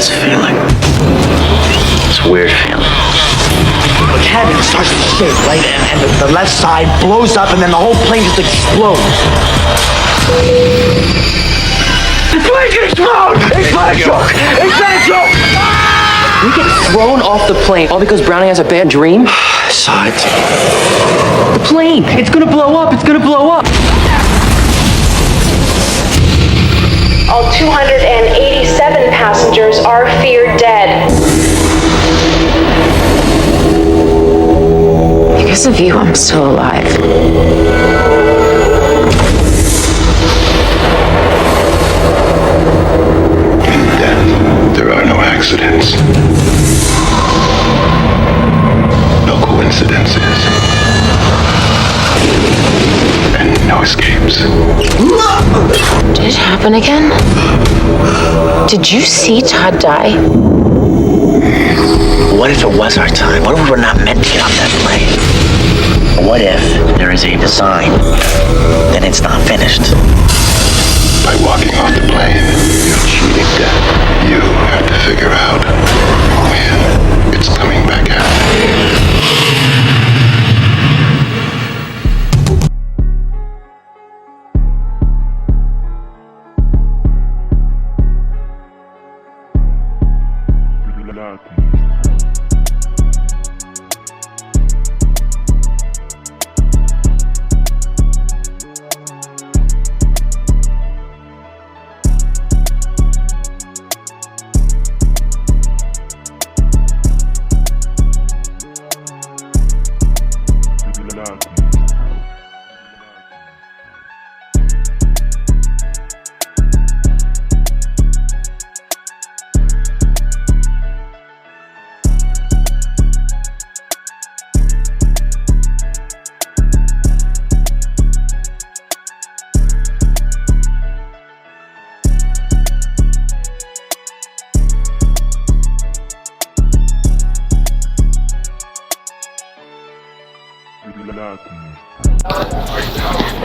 this feeling. This weird feeling. The cabin starts to shake, right? And the left side blows up, and then the whole plane just explodes. The plane can explode! It's not a joke! It's not a joke! We get thrown off the plane all because Brownie has a bad dream? I saw it. The plane! It's gonna blow up! It's gonna blow up! All 287 passengers are feared dead. Because of you, I'm still alive. In death, there are no accidents. No coincidences. And no escapes. Did it happen again? Did you see Todd die? What if it was our time? What if we're not meant to get off that plane? What if there is a design, then it's not finished? By walking off the plane, you're cheating death. You have to figure out when it's coming back out.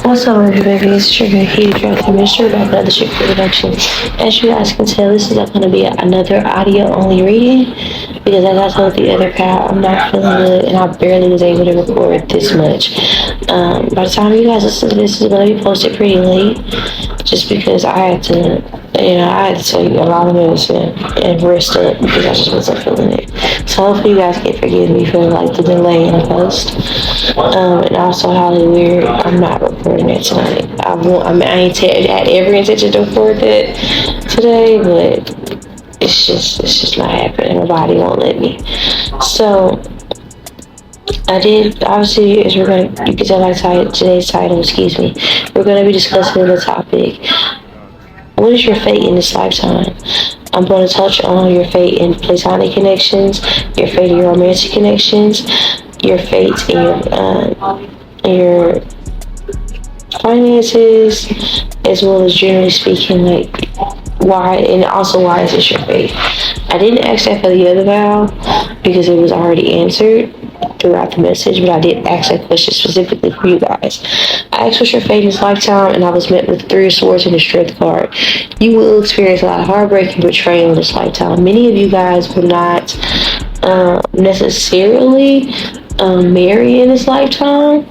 What's up, everybody? It's your girl, Mr. back another shit production. As you guys can tell, this is not going to be another audio-only reading because, as I told the other pal, I'm not feeling good and I barely was able to record this much. By the time you guys listen to this, it's going to be posted pretty late, just because I had to take a lot of medicine and rest up because I just wasn't feeling it. So hopefully you guys can forgive me for like the delay in the post. And also highly weird, I'm not recording it tonight. I had every intention to record it today, but it's just not happening. My body won't let me. So I did, obviously, as you can tell by today's title, we're going to be discussing the topic, what is your fate in this lifetime? I'm going to touch on your fate in platonic connections, your fate in your romantic connections, your fate in your finances, as well as generally speaking, like why, and also why is this your fate? I didn't ask that for the other vow because it was already answered throughout the message, but I did ask that question specifically for you guys. I asked what's your fate in this lifetime, and I was met with 3 of Swords and the Strength card. You will experience a lot of heartbreak and betrayal in this lifetime. Many of you guys will not necessarily marry in this lifetime.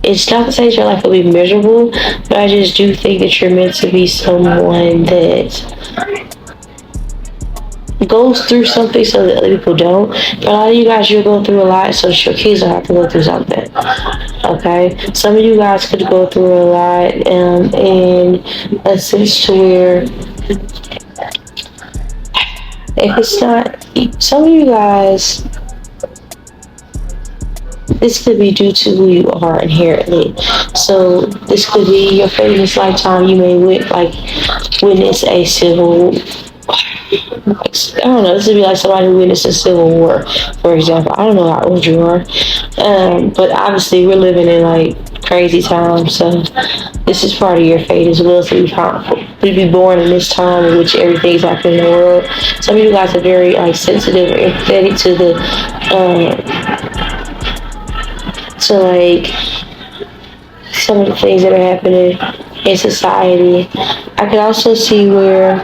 It's not to say that your life will be miserable, but I just do think that you're meant to be someone that goes through something so that other people don't. But a lot of you guys, you're going through a lot, so your kids don't have to go through something. Okay? Some of you guys could go through a lot in a sense to where if it's not, some of you guys, this could be due to who you are inherently. So this could be your fate in this lifetime. You may witness a civil, I don't know, this would be like somebody who witnessed a civil war, for example. I don't know how old you are, but obviously we're living in like crazy times, so this is part of your fate as well, to be born in this time in which everything's happening in the world. Some of you guys are very like sensitive or empathetic to the to like some of the things that are happening in society. I could also see where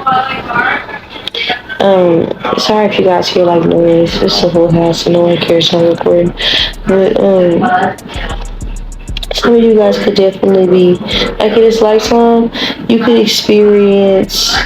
Sorry if you guys hear like noise. It's the whole house, so no one cares how I'm recording. But some of you guys could definitely be like in this lifetime. You could experience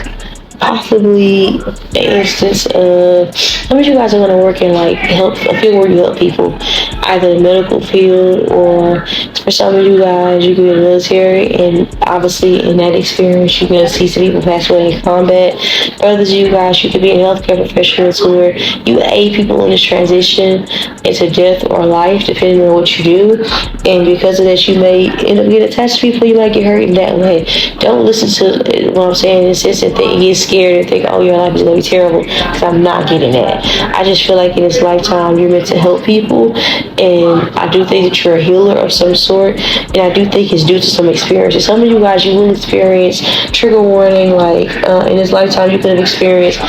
possibly an instance of some of you guys are going to work in like help a field where you help people, either in the medical field, or for some of you guys you could be in the military, and obviously in that experience you're going to see some people pass away in combat. For others of you guys, you could be in healthcare professionals where you aid people in this transition into death or life depending on what you do, and because of that you may end up getting attached to people. You might get hurt in that way. Don't listen to what I'm saying in the sense that they get scared and think, oh, your life is going to be terrible, because I'm not getting that. I just feel like in this lifetime you're meant to help people, and I do think that you're a healer of some sort, and I do think it's due to some experiences. Some of you guys, you will experience trigger warning, like in this lifetime you could have experienced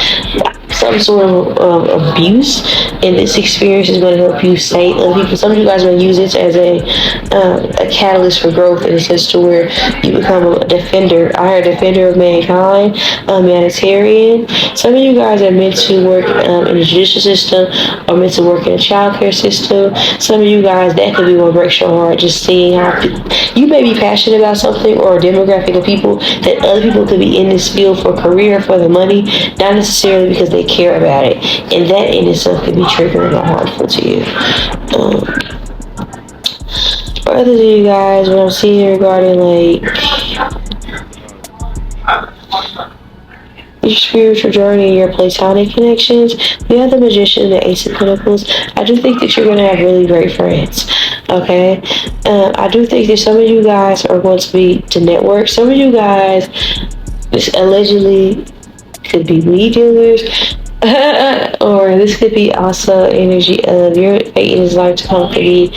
some sort of abuse, and this experience is going to help you save other people. Some of you guys are going to use this as a catalyst for growth, in a sense to where you become a defender. I heard defender of mankind, humanitarian. Some of you guys are meant to work in the judicial system, or meant to work in a child care system. Some of you guys, that could be what breaks your heart, just seeing how you may be passionate about something or a demographic of people that other people could be in this field for career, for the money, not necessarily because they care about it, and that in itself could be triggering or harmful to you. For others of you guys, what I'm seeing regarding like your spiritual journey and your platonic connections, we have the Magician and the Ace of Pentacles. I do think that you're going to have really great friends. Okay, I do think that some of you guys are going to be to network. Some of you guys allegedly could be weed dealers, or this could be also energy of your fate in this lifetime could be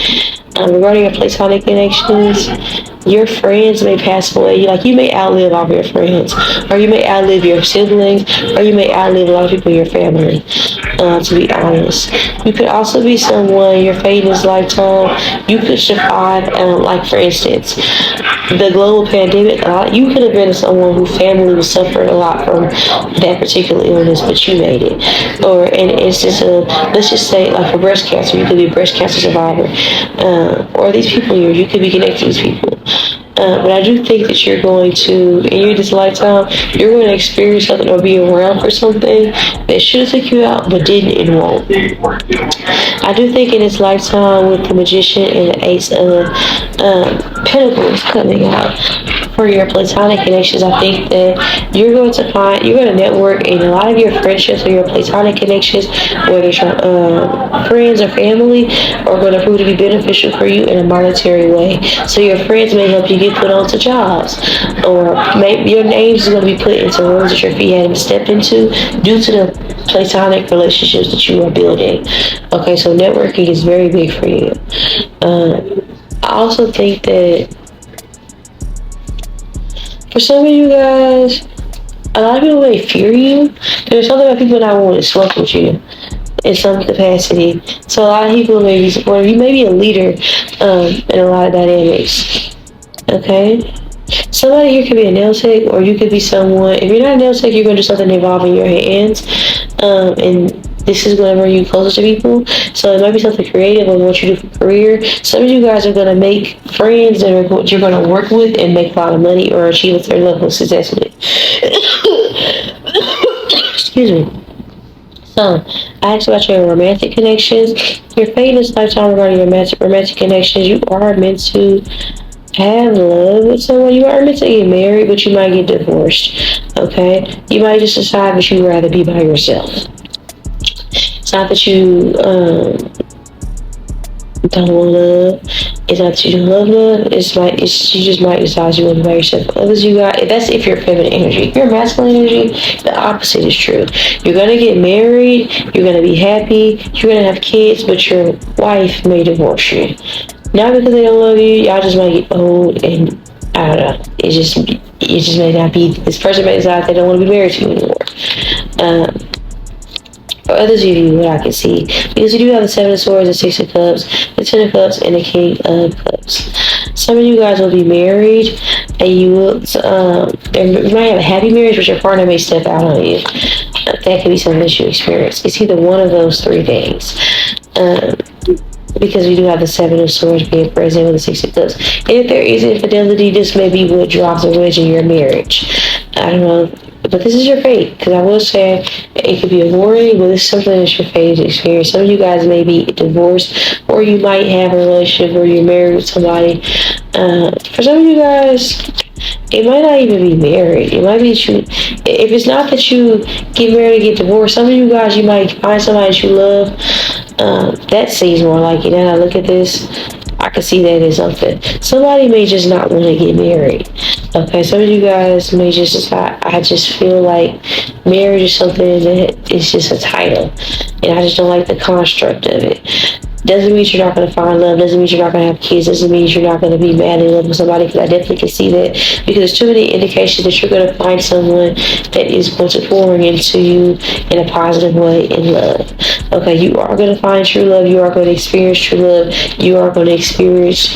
regarding your platonic connections. Your friends may pass away. You may outlive all of your friends, or you may outlive your siblings, or you may outlive a lot of people in your family, to be honest. You could also be someone, your fate in this lifetime, you could survive, like for instance, the global pandemic. You could have been someone whose family was suffering a lot from that particular illness, but you made it. Or in an instance of, let's just say, like for breast cancer, you could be a breast cancer survivor. Or these people here, you could be connected to these people. But I do think that you're going to, in this lifetime, you're going to experience something or be around for something that should have took you out, but didn't and won't. I do think in this lifetime, with the Magician and the Ace of Pentacles coming out for your platonic connections, I think that you're going to network, and a lot of your friendships or your platonic connections, whether it's your friends or family, are going to prove to be beneficial for you in a monetary way. So your friends may help you get put onto jobs, or maybe your names is going to be put into rooms that your feet hadn't stepped into due to the platonic relationships that you are building. Okay, so networking is very big for you. I also think that for some of you guys, a lot of people may fear you. There's something about people not wanting to smoke with you in some capacity. So a lot of people may be supportive. You may be a leader in a lot of dynamics. Okay? Somebody here could be a nail tech, or you could be someone, if you're not a nail tech, you're going to do something involving your hands. And this is going to bring you closer to people. So it might be something creative on what you do for career. Some of you guys are going to make friends that you're going to work with and make a lot of money or achieve a certain level of success with. Excuse me. So, I asked about your romantic connections. Your fate in this lifetime regarding your romantic connections, you are meant to have love with someone. You are meant to get married, but you might get divorced. Okay? You might just decide that you'd rather be by yourself. It's not that you don't want love. It's not that you don't love love. You just might decide you want to be by yourself. Others you got, that's if you're feminine energy. If you're masculine energy, the opposite is true. You're going to get married. You're going to be happy. You're going to have kids, but your wife may divorce you. Not because they don't love you. Y'all just might get old, and I don't know. It just may not be. This person may decide they don't want to be married to you anymore. For others of you, what I can see, because you do have the Seven of Swords, the Six of Cups, the Ten of Cups, and the King of Cups. Some of you guys will be married, and you will, you might have a happy marriage, but your partner may step out on you. that could be something that you experience. It's either one of those three things. Because we do have the Seven of Swords being present with the Six of Cups. And if there is infidelity, this may be what drops a wedge in your marriage. I don't know, but this is your fate. Because I will say it could be a warning, but this is something that's your fate to experience. Some of you guys may be divorced, or you might have a relationship where you're married with somebody. For some of you guys, it might not even be married. It might be that you, if it's not that you get married and get divorced, some of you guys, you might find somebody that you love. That seems more like it. Now I look at this, I can see that as something. Somebody may just not want to get married. Okay, some of you guys may just decide, I just feel like marriage is something that is just a title. And I just don't like the construct of it. Doesn't mean you're not going to find love. Doesn't mean you're not going to have kids. Doesn't mean you're not going to be mad in love with somebody. Because I definitely can see that. Because there's too many indications that you're going to find someone that is going to pour into you in a positive way in love. Okay, you are going to find true love. You are going to experience true love. You are going to experience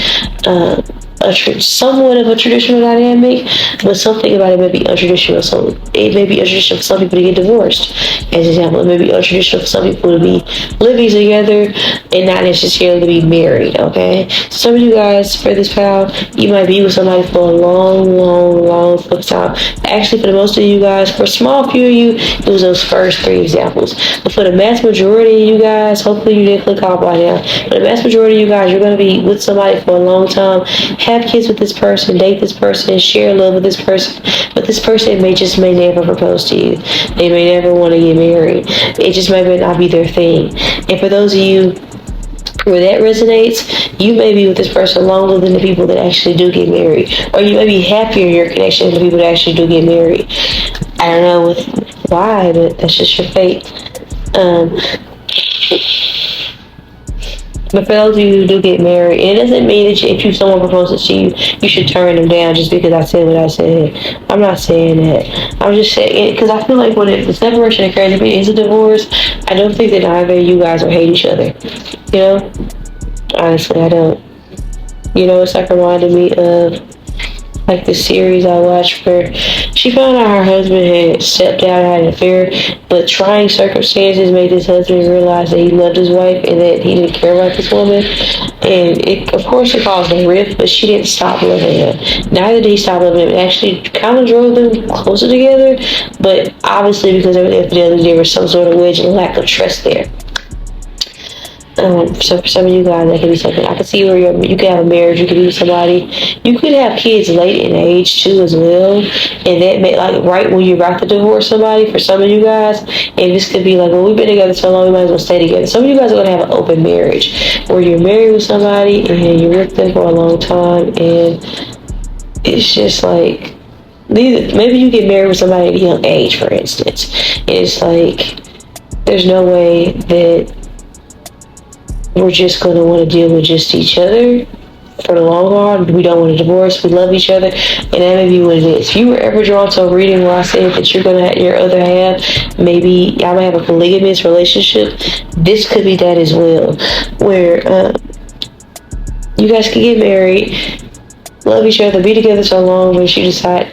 somewhat of a traditional dynamic, but something about it may be untraditional. So it may be untraditional for some people to get divorced. As an example, it may be untraditional for some people to be living together and not necessarily to be married. Okay, some of you guys, for this pal, you might be with somebody for a long time. Actually, for the most of you guys, for a small few of you, it was those first three examples. But for the mass majority of you guys, hopefully you didn't click off by now. For the mass majority of you guys, you're going to be with somebody for a long time. Have kids with this person, date this person, share love with this person, but this person may never propose to you. They may never want to get married. It just may not be their thing. And for those of you where that resonates, you may be with this person longer than the people that actually do get married, or you may be happier in your connection than the people that actually do get married. I don't know why, but that's just your fate. But for those of you who do get married, it doesn't mean that if someone proposes to you, you should turn them down just because I said what I said. I'm not saying that. I'm just saying, because I feel like when the separation occurs, if it is a divorce, I don't think that either of you guys will hate each other. You know? Honestly, I don't. You know, it's like reminding me of like the series I watched where she found out her husband had stepped out and had an affair, but trying circumstances made his husband realize that he loved his wife and that he didn't care about this woman. And it, of course, it caused a rift, but she didn't stop loving him. Neither did he stop loving him. It actually kind of drove them closer together, but obviously because of the infidelity, there was some sort of wedge and lack of trust there. So for some of you guys, that could be something. I can see where you could have a marriage, you could be with somebody. You could have kids late in age too as well. And that may, like right when you're about to divorce somebody, for some of you guys. And this could be like, well, we've been together so long, we might as well stay together. Some of you guys are going to have an open marriage where you're married with somebody and you're with them for a long time. And it's just like, maybe you get married with somebody at a young age, for instance. And it's like, there's no way that we're just going to want to deal with just each other for the long haul. We don't want to divorce. We love each other. And that may be what it is. If you were ever drawn to a reading where I said that you're going to have your other half, maybe y'all might have a polygamous relationship, this could be that as well. Where you guys could get married, love each other, be together so long, but you decide,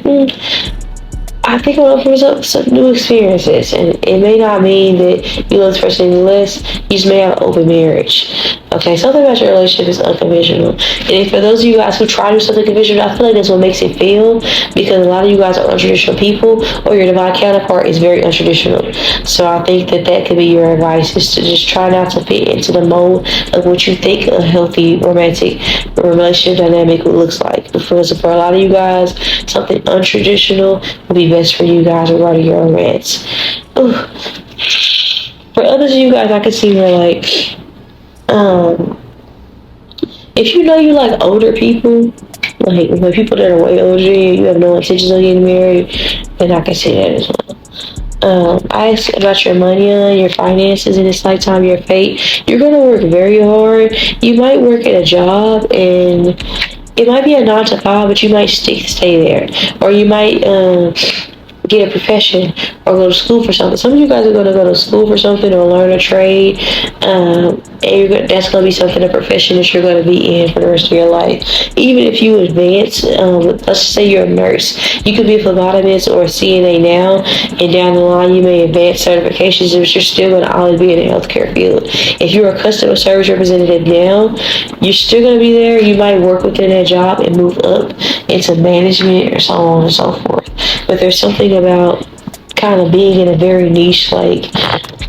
I think I'm open for some new experiences, and it may not mean that you love this person any less. You just may have an open marriage. Okay, something about your relationship is unconventional. And for those of you guys who try to do something conventional, I feel like that's what makes it fail, because a lot of you guys are untraditional people, or your divine counterpart is very untraditional. So I think that could be your advice, is to just try not to fit into the mold of what you think a healthy romantic relationship dynamic looks like. Because for a lot of you guys, something untraditional will be best for you guys regarding your romance. Ooh. For others of you guys, I can see where like, if you know you like older people, like when people that are way older than you have no intentions of getting married, then I can see that as well. I ask about your money, your finances in this lifetime, your fate. You're going to work very hard. You might work at a job and it might be a 9 to 5, but you might stay there. Or you might get a profession or go to school for something. Some of you guys are going to go to school for something or learn a trade, and that's going to be something, a profession that you're going to be in for the rest of your life. Even if you advance, let's just say you're a nurse, you could be a phlebotomist or a CNA now, and down the line you may advance certifications, but you're still going to always be in the healthcare field. If you're a customer service representative now, you're still going to be there. You might work within that job and move up into management or so on and so forth. But there's something about kind of being in a very niche like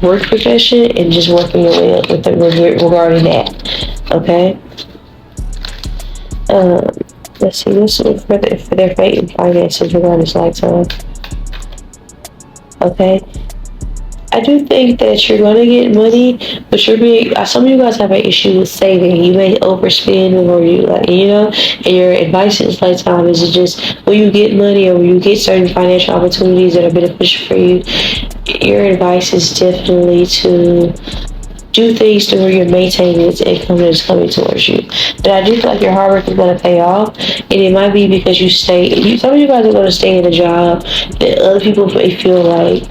work profession and just working your way up with it regarding that. Okay. Let's see. This is for their fate and finances regarding this lifetime. Okay. I do think that you're gonna get money, but some of you guys have an issue with saving. You may overspend, or and your advice in this lifetime is to just, when you get money or when you get certain financial opportunities that are beneficial for you, your advice is definitely to do things to where you're maintaining this income that is coming towards you. But I do feel like your hard work is going to pay off, and it might be because you some of you guys are going to stay in a job that other people may feel like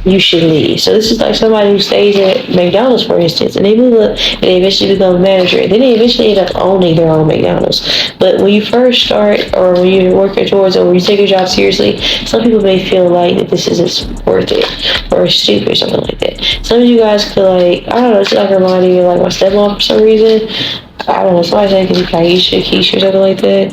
you should leave. So this is like somebody who stays at McDonald's, for instance, and they move up and they eventually become a manager, and then they eventually end up owning their own McDonald's. But when you first start, or when you're working towards, or when you take your job seriously, some people may feel like that this isn't worth it, or stupid, or something like that. Some of you guys could I don't know, it's like reminding me of like my stepmom for some reason. I don't know, somebody's name could be Keisha, or something like that.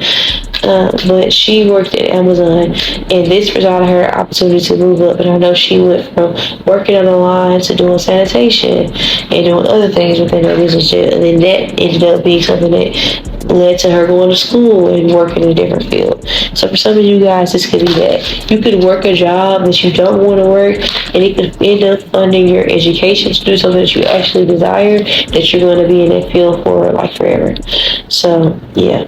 But she worked at Amazon, and this provided her opportunity to move up. And I know she went from working on the line to doing sanitation and doing other things within her business. And then that ended up being something that led to her going to school and working in a different field. So for some of you guys, this could be that. You could work a job that you don't want to work, and it could end up funding your education to do something that you actually desire, that you're going to be in that field for like forever. So, yeah.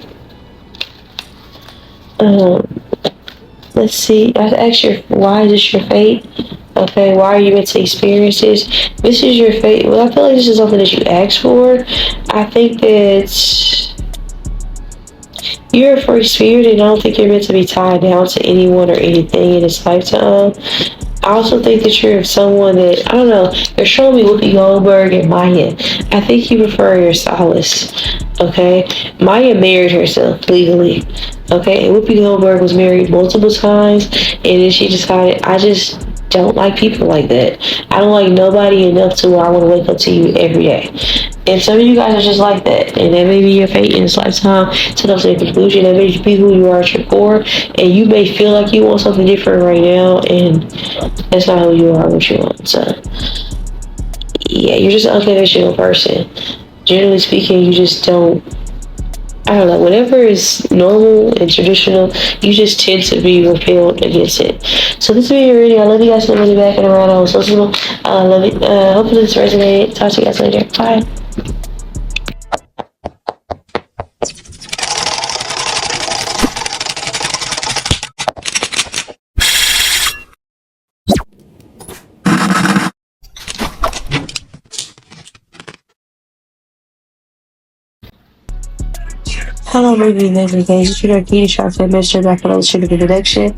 Let's see. I asked you, why is this your fate? Okay, why are you meant to experience this? This is your fate. Well, I feel like this is something that you asked for. I think that you're a free spirit, and I don't think you're meant to be tied down to anyone or anything in this lifetime. I also think that you're someone that, I don't know, they're showing me Whoopi Goldberg and Maya. I think you prefer your stylist, okay? Maya married herself legally, okay? And Whoopi Goldberg was married multiple times, and then she decided, I just don't like people like that. I don't like nobody enough to where I want to wake up to you every day. And some of you guys are just like that, and that may be your fate in this lifetime to come to the conclusion. That may be who you are at your core, and you may feel like you want something different right now, and that's not who you are, what you want. So, yeah, you're just an unconventional person. Generally speaking, you just don't, I don't know, whatever is normal and traditional, you just tend to be repelled against it. So this video reading, I love you guys. Let me back and around on social. Love it. Hopefully this resonated. Talk to you guys later. Bye. Hello, baby, lovely guys. It's your 𝒮𝓂𝓒𝓂𝓅𝓈, Mr. back on the sugar introduction.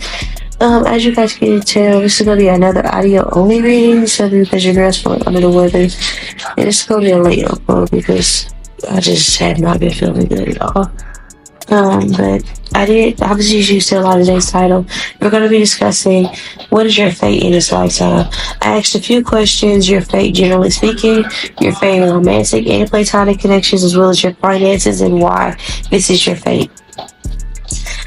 As you guys can tell, this is gonna be another audio only reading, so because your girl's feeling under the weather, and it's gonna be a late upload because I just had not been feeling good at all. But I did obviously you still a lot of today's title. We're gonna be discussing what is your fate in this lifetime. I asked a few questions, your fate generally speaking, your fate in romantic and platonic connections, as well as your finances and why this is your fate.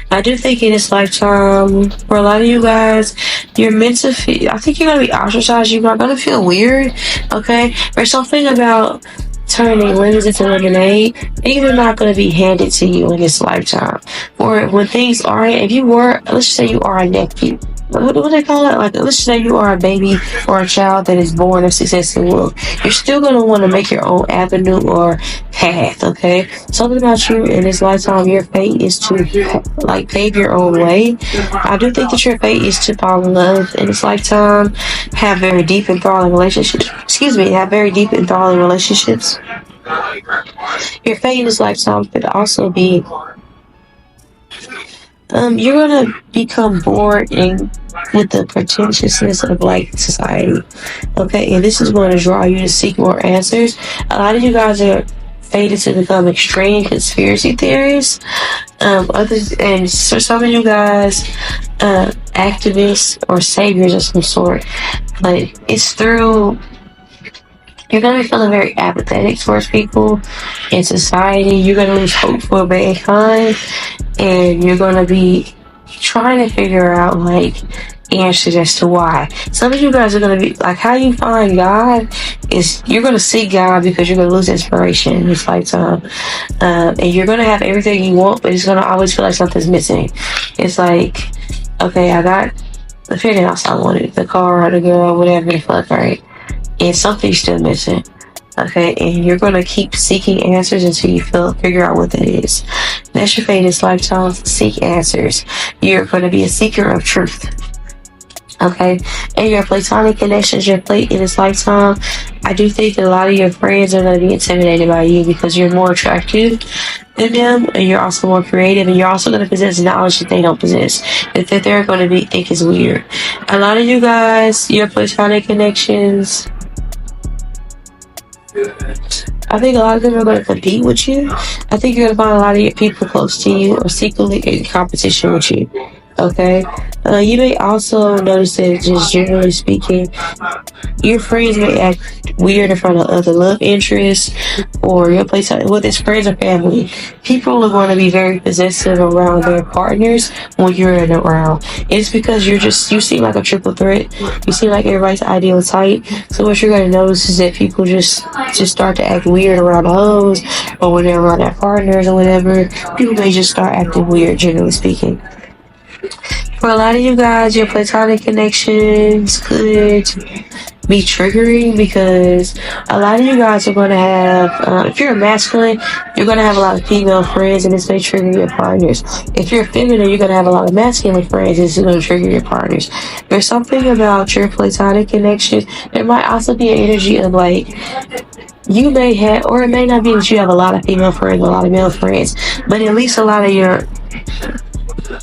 I do think in this lifetime, for a lot of you guys, you're meant to feel, I think you're going to be ostracized. You're not going to feel weird, okay? There's something about turning lemons into lemonade, and you're not going to be handed to you in this lifetime. Or when things aren't, if you were, let's just say you are a nephew. What do they call it? Like, let's just say you are a baby or a child that is born of success and wealth. You're still going to want to make your own avenue or path, okay? Something about you in this lifetime, your fate is to, like, pave your own way. I do think that your fate is to fall in love in this lifetime, have very deep enthralling relationships. Have very deep enthralling relationships. Your fate in this lifetime could also be you're gonna become bored and with the pretentiousness of like society. Okay, and this is going to draw you to seek more answers. A lot of you guys are fated to become extreme conspiracy theorists. Others, and so some of you guys, activists or saviors of some sort. But it's through, you're gonna be feeling very apathetic towards people in society. You're gonna lose hope for mankind, and you're gonna be trying to figure out like answers as to why. Some of you guys are gonna be like, how you find God is you're gonna seek God because you're gonna lose inspiration in this lifetime, and you're gonna have everything you want, but it's gonna always feel like something's missing. It's like, okay, I got the figuring out I wanted, the car, the girl, whatever the fuck, right? And something's still missing. Okay, and you're gonna keep seeking answers until you figure out what that is. That's your fate in this lifetime. Seek answers. You're gonna be a seeker of truth. Okay, and your platonic connections, your plate in this lifetime, I do think that a lot of your friends are going to be intimidated by you because you're more attractive than them, and you're also more creative, and you're also going to possess knowledge that they don't possess, that they're going to think is weird. A lot of you guys, your platonic connections, I think a lot of them are going to compete with you. I think you're going to find a lot of your people close to you or secretly in competition with you. Okay, you may also notice that, just generally speaking, your friends may act weird in front of other love interests, or your place, whether it's friends or family. People are going to be very possessive around their partners when you're around. It's because you seem like a triple threat. You seem like everybody's ideal type. So what you're going to notice is that people just start to act weird around hoes, or when they're around their partners or whatever. People may just start acting weird, generally speaking. For a lot of you guys, your platonic connections could be triggering because a lot of you guys are going to have, if you're a masculine, you're going to have a lot of female friends, and this may trigger your partners. If you're feminine, you're going to have a lot of masculine friends, and this is going to trigger your partners. There's something about your platonic connection. There might also be an energy of like, you may have, or it may not be that you have a lot of female friends, a lot of male friends, but at least a lot of your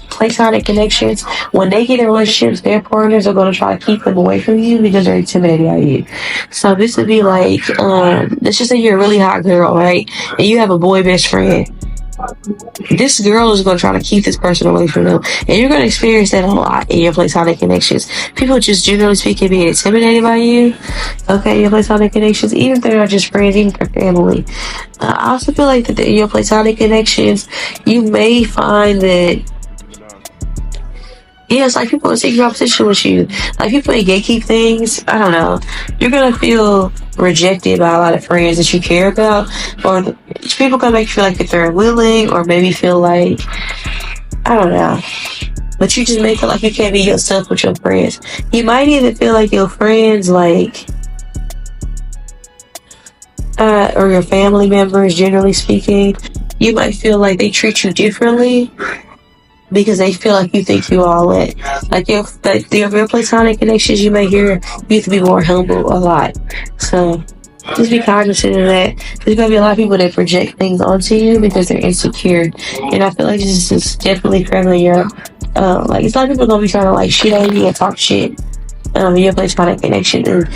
platonic connections, when they get in relationships, their partners are going to try to keep them away from you because they're intimidated by you. So this would be like, let's just say you're a really hot girl, right? And you have a boy best friend. This girl is going to try to keep this person away from them. And you're going to experience that a lot in your platonic connections. People just generally speaking being intimidated by you. Okay, your platonic connections, even if they're not just friends, even for family. I also feel like that in your platonic connections, you may find that, yeah, it's like people in secret competition with you. Like people in gatekeep things. I don't know. You're gonna feel rejected by a lot of friends that you care about, or people gonna make you feel like that they're willing, or maybe feel like, I don't know. But you just may feel like you can't be yourself with your friends. You might even feel like your friends, like, or your family members, generally speaking, you might feel like they treat you differently because they feel like you think you all it. Like your platonic connections, you may hear you have to be more humble a lot. So just be cognizant of that. There's gonna be a lot of people that project things onto you because they're insecure, and I feel like this is definitely prevalent here. Like it's a lot of people gonna be trying to like shit on you and talk shit. Your platonic connection, and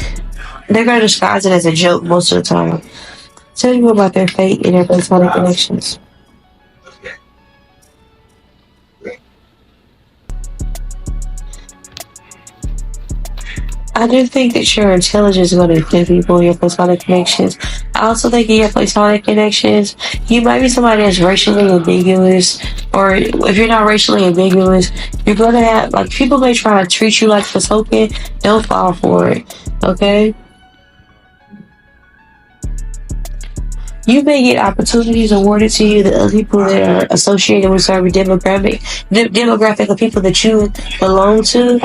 they're gonna disguise it as a joke most of the time. Tell you about their fate and their platonic connections. I do think that your intelligence is going to include people in your platonic connections. I also think in your platonic connections, you might be somebody that's racially ambiguous, or if you're not racially ambiguous, you're going to have, like, people may try to treat you like a token. Don't fall for it, okay? You may get opportunities awarded to you that other people that are associated with certain demographic of people that you belong to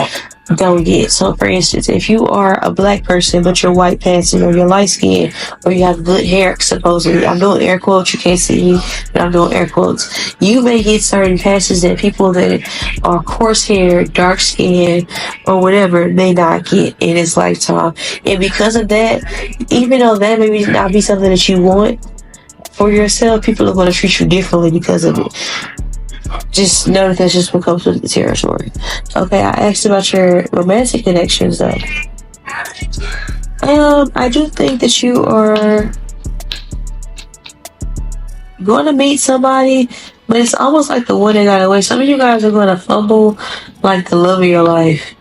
don't get. So for instance, if you are a black person but you're white passing, or you're light skinned, or you have good hair, supposedly, I'm doing air quotes, you can't see me, but I'm doing air quotes, you may get certain passes that people that are coarse hair, dark skinned, or whatever may not get in this lifetime. And because of that, even though that may not be something that you want for yourself, people are going to treat you differently because of it. just know that that's just what comes with the territory. Okay, I asked about your romantic connections though. I do think that you are going to meet somebody, but it's almost like the one that got away. Some of you guys are going to fumble like the love of your life,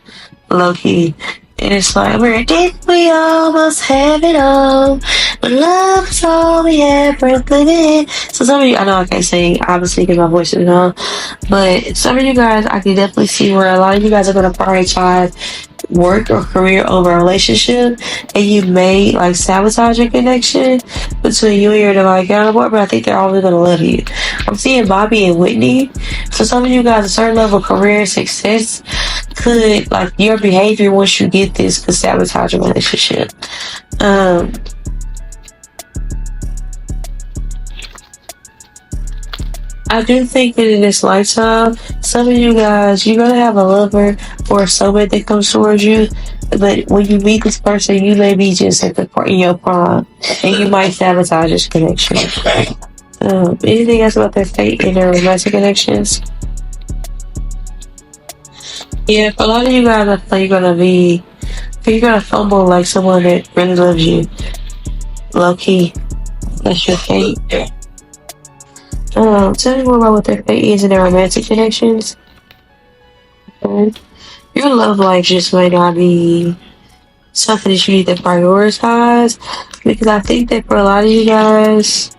low key. And it's like, did we almost have it all? But love is all we have worth living. So some of you, I know I can't sing, obviously, because my voice is gone. But some of you guys, I can definitely see where a lot of you guys are going to prioritize work or career over a relationship, and you may like sabotage your connection between you and your divine counterpart, but I think they're always going to love you. I'm seeing Bobby and Whitney. So some of you guys, a certain level of career success could, like, your behavior once you get this could sabotage a relationship. I do think that in this lifetime, some of you guys, you're gonna have a lover or a soulmate that comes towards you, but when you meet this person, you may be just at the part in your prime, and you might sabotage this connection. Anything else about their fate and their romantic connections? Yeah, for a lot of you guys, I feel you're gonna fumble like someone that really loves you. Low key, that's your fate. Tell me more about what their fate is in their romantic connections. Okay. Your love life just might not be something that you need to prioritize, because I think that for a lot of you guys,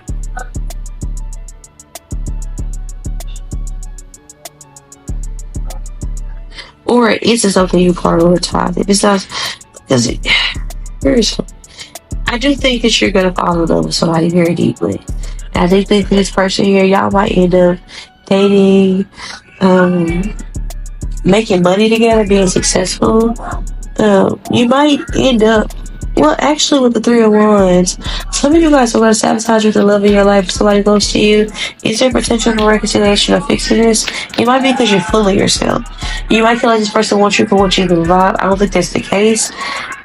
or it isn't something you prioritize. If it's not, because I do think that you're gonna fall in love with somebody very deeply. I do think for this person here, y'all might end up dating, making money together, being successful. You might end up, well, actually, with the Three of Wands, some of you guys are going to sabotage with the love of your life. If somebody goes to you, is there potential for reconciliation or fixing this? It might be because you're full of yourself. You might feel like this person wants you for what you can provide. I don't think that's the case.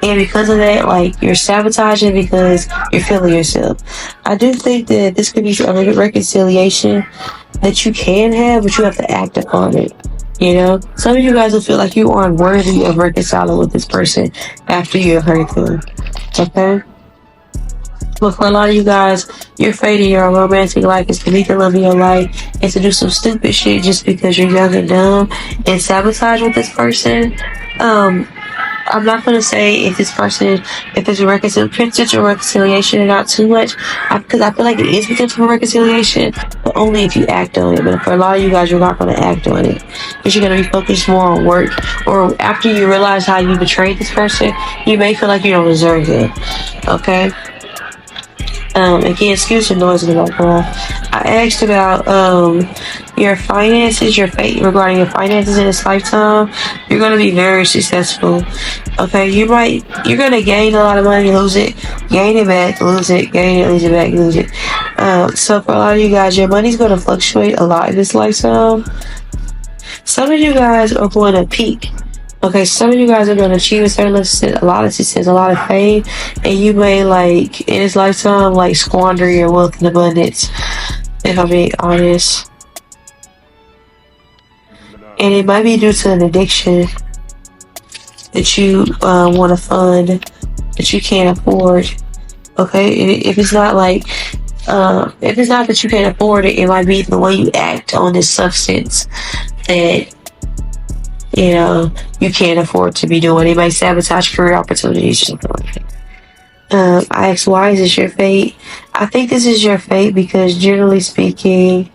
And because of that, like, you're sabotaging because you're feeling yourself. I do think that this could be a reconciliation that you can have, but you have to act upon it. You know, some of you guys will feel like you aren't worthy of reconciling with this person after you hurt them. Okay? But for a lot of you guys, your fate in your romantic life is to meet the love of your life and to do some stupid shit just because you're young and dumb and sabotage with this person. I'm not going to say if there's a potential reconciliation or not too much, because I feel like it is potential for reconciliation, but only if you act on it. But for a lot of you guys, you're not going to act on it, because you're going to be focused more on work, or after you realize how you betrayed this person, you may feel like you don't deserve it. Okay? Again, excuse the noise in the background. I asked about your finances, your fate regarding your finances in this lifetime. You're going to be very successful. Okay, you're going to gain a lot of money, lose it, gain it back, lose it, gain it, lose it back, lose it. So for a lot of you guys, your money's going to fluctuate a lot in this lifetime. Some of you guys are going to peak. Okay, some of you guys are going to achieve a certain level, a lot of success, a lot of fame, and you may, like, in this lifetime, like, squander your wealth and abundance, if I'm being honest. And it might be due to an addiction that you want to fund, that you can't afford. Okay, if it's not like, if it's not that you can't afford it, it might be the way you act on this substance that, you know, you can't afford to be doing. It might sabotage career opportunities or something like that. I asked, why is this your fate? I think this is your fate because, generally speaking,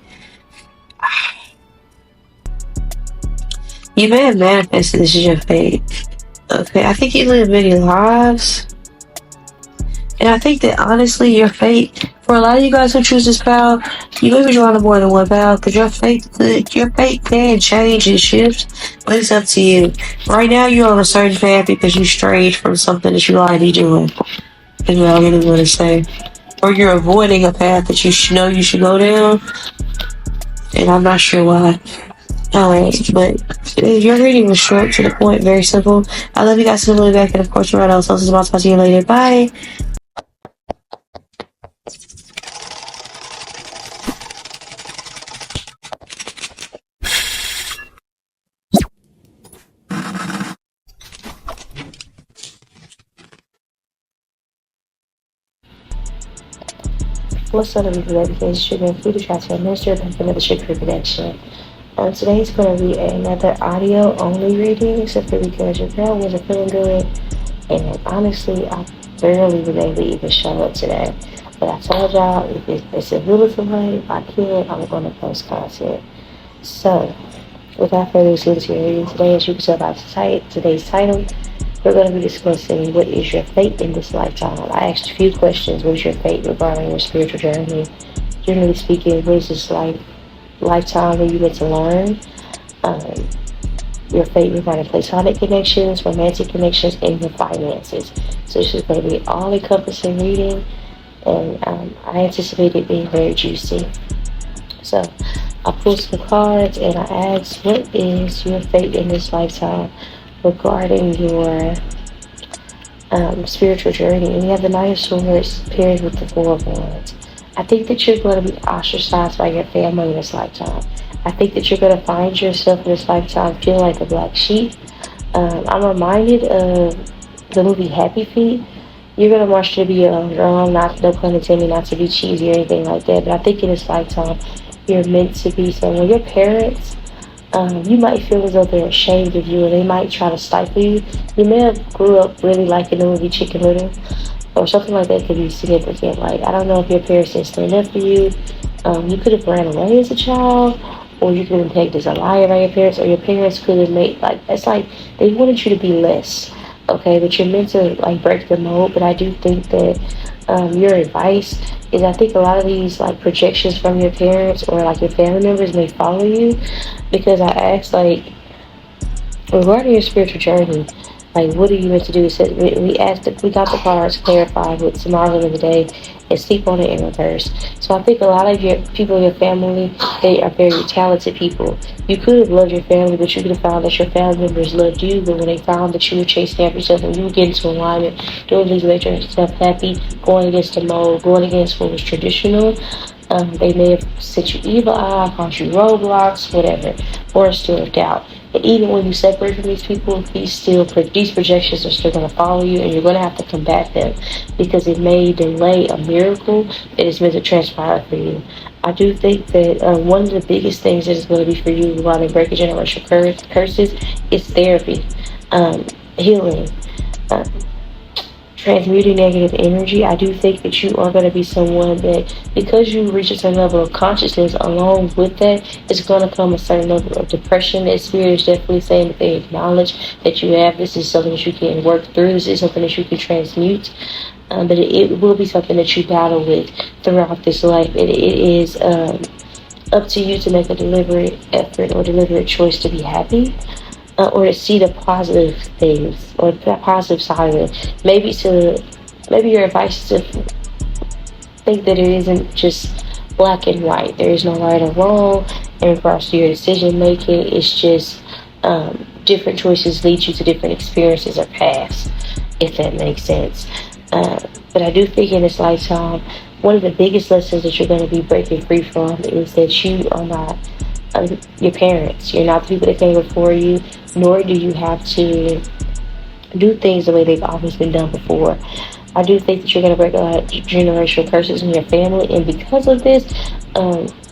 you may have manifested this is your fate. Okay, I think you live many lives. And I think that, honestly, your fate, for a lot of you guys who choose this path, you may be drawn to more than one path, because your fate can change and shift, but it's up to you. Right now, you're on a certain path because you strayed from something that you already doing, is what I really want to say. Or you're avoiding a path that you know you should go down, and I'm not sure why. Alright, but your reading was short, to the point, very simple. I love you guys so much back, and of course, you're right. I'll talk to you later. Bye! What's up, everybody? This is 𝒮𝓂𝓂𝓅𝓈, Minister back another Sugar Connection. Today's going to be another audio only reading, except for because your girl wasn't feeling good, and honestly, I barely was able to even show up today. But I told y'all, if it's a little too late, if I can, I'm going to post content. So, without further ado, into your reading today, as you can tell by today's title, we're going to be discussing what is your fate in this lifetime. I asked a few questions. What is your fate regarding your spiritual journey? Generally speaking, what is this lifetime where you get to learn? Your fate regarding platonic connections, romantic connections, and your finances. So this is going to be an all-encompassing reading, and I anticipate it being very juicy. So I pulled some cards and I asked, what is your fate in this lifetime regarding your spiritual journey? And you have the Knight of Swords paired with the Four of Wands. I think that you're going to be ostracized by your family in this lifetime. I think that you're going to find yourself in this lifetime feeling like a black sheep. I'm reminded of the movie Happy Feet. You're going to march to be a drum, no pun intended, not to be cheesy or anything like that, but I think in this lifetime you're meant to be someone. Your parents, you might feel as though they're ashamed of you, and they might try to stifle you. You may have grew up really liking the movie Chicken Little, or something like that could be significant. Like, I don't know if your parents didn't stand up for you. You could have ran away as a child, or you could have been taken as a liar by your parents, or your parents could have made, it's like they wanted you to be less, okay? But you're meant to, break the mold. But I do think that your advice is, I think a lot of these, projections from your parents or, your family members may follow you, because I asked, regarding your spiritual journey, what are you meant to do? It said, we got the cards clarified with tomorrow of the day and sleep on it in reverse. So I think a lot of your people in your family, they are very talented people. You could have loved your family, but you could have found that your family members loved you. But when they found that you were chasing after yourself and you were getting into alignment, doing things to make yourself happy, going against the mold, going against what was traditional, they may have sent you evil eye, caused you roadblocks, whatever, or still of doubt. And even when you separate from these people, these projections are still going to follow you, and you're going to have to combat them, because it may delay a miracle that is meant to transpire for you. I do think that one of the biggest things that is going to be for you regarding breaking generational curses is therapy, healing, transmuting negative energy. I do think that you are going to be someone that, because you reach a certain level of consciousness, along with that, it's going to come a certain level of depression. That spirit is definitely saying that they acknowledge that you have this. Is something that you can work through. This is something that you can transmute. But it will be something that you battle with throughout this life. And it is up to you to make a deliberate effort or deliberate choice to be happy. Or to see the positive things, or the positive side of it. Maybe your advice is to think that it isn't just black and white. There is no right or wrong in regards to your decision making. It's just different choices lead you to different experiences or paths, if that makes sense. But I do think in this lifetime, one of the biggest lessons that you're going to be breaking free from is that you are not your parents. You're not the people that came before you, nor do you have to do things the way they've always been done before. I do think that you're going to break a lot of generational curses in your family, and because of this,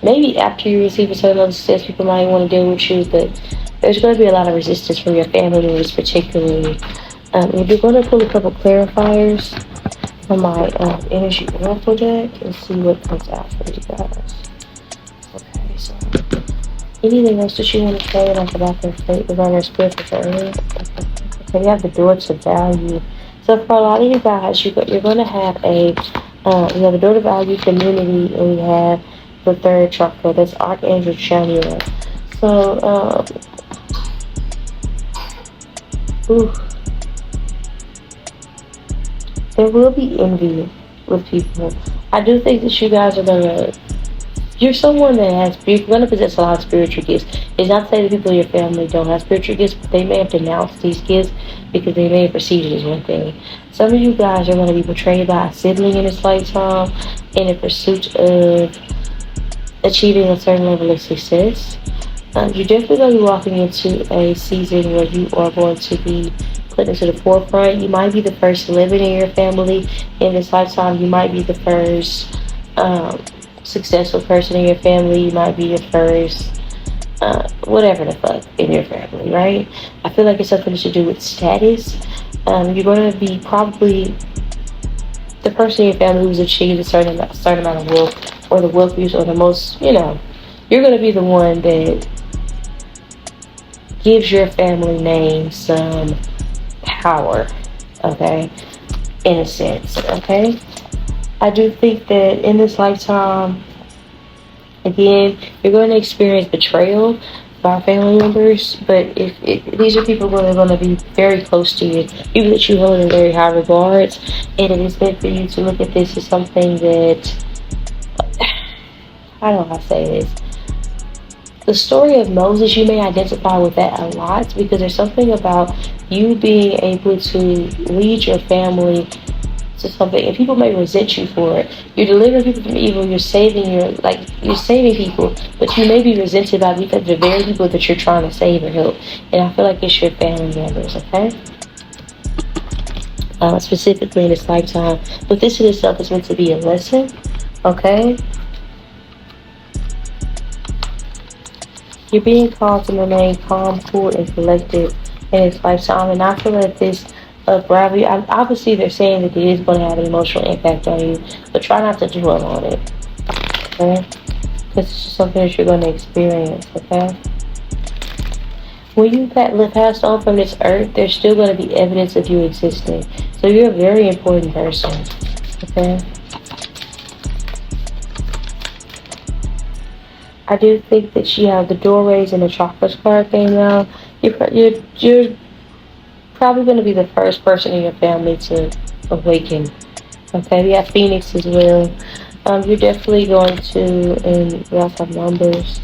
maybe after you receive a certain level of success, people might want to deal with you, but there's going to be a lot of resistance from your family members, particularly. If you're going to pull a couple clarifiers from my energy oracle deck and see what comes out for you guys. Okay, so anything else that you want to say about their fate regarding their spiritual journey? Okay, you have the door to value. So for a lot of you guys, you're going to have you have the door to value community, and we have the third chakra. That's Archangel Chamuel. So, there will be envy with people. I do think that you guys are you're someone that you're going to possess a lot of spiritual gifts. It's not to say that people in your family don't have spiritual gifts, but they may have denounced these gifts because they may have perceived it as one thing. Some of you guys are going to be betrayed by a sibling in this lifetime in the pursuit of achieving a certain level of success. You're definitely going to be walking into a season where you are going to be put into the forefront. You might be the first living in your family in this lifetime. You might be the first successful person in your family. You might be your first, whatever the fuck in your family, right? I feel like it's something to do with status. You're going to be probably the person in your family who's achieved a certain amount of wealth, or the wealthiest, or the most, you're going to be the one that gives your family name some power, okay, in a sense, okay? I do think that in this lifetime, again, you're going to experience betrayal by family members, but if these are people who are going to be very close to you, people that you hold in very high regards, and it is meant for you to look at this as something that, how do I say this? The story of Moses, you may identify with that a lot, because there's something about you being able to lead your family to something, and people may resent you for it. You're delivering people from evil. You're saving people, but you may be resented by the very people that you're trying to save or help. And I feel like it's your family members, okay? Specifically in this lifetime, but this in itself is meant to be a lesson, okay? You're being called to remain calm, cool, and collected in this lifetime, and I feel like this gravity, obviously they're saying that it is going to have an emotional impact on you, but try not to dwell on it, okay? Because it's just something that you're going to experience, okay? When you passed on from this earth, there's still going to be evidence of you existing. So you're a very important person, okay? I do think that you have the doorways and the chakras card came out. You're probably going to be the first person in your family to awaken. Okay, we have Phoenix as well. You're definitely going to, and we also have numbers.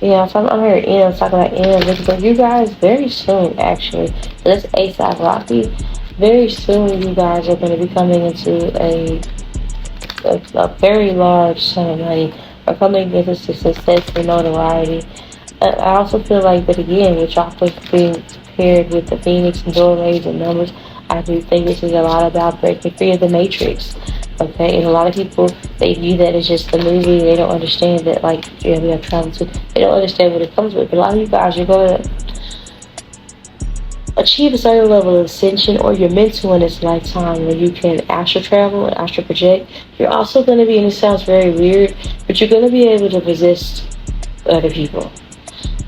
Yeah, so I'm hearing M's, talking about M's, but you guys very soon, actually. So that's 𝒮𝓂𝓂𝓂𝓅𝓈. Very soon, you guys are going to be coming into a very large sum of money, or coming into success and notoriety. I also feel like that, again, with chocolate being paired with the Phoenix and doorways and numbers, I do think this is a lot about breaking free of the matrix, okay? And a lot of people, they view that as just the movie. They don't understand that, like, yeah, we have travel to, they don't understand what it comes with. But a lot of you guys, you're going to achieve a certain level of ascension, or you're meant to in this lifetime, where you can astral travel and astral project. You're also going to be, and it sounds very weird, but you're going to be able to resist other people.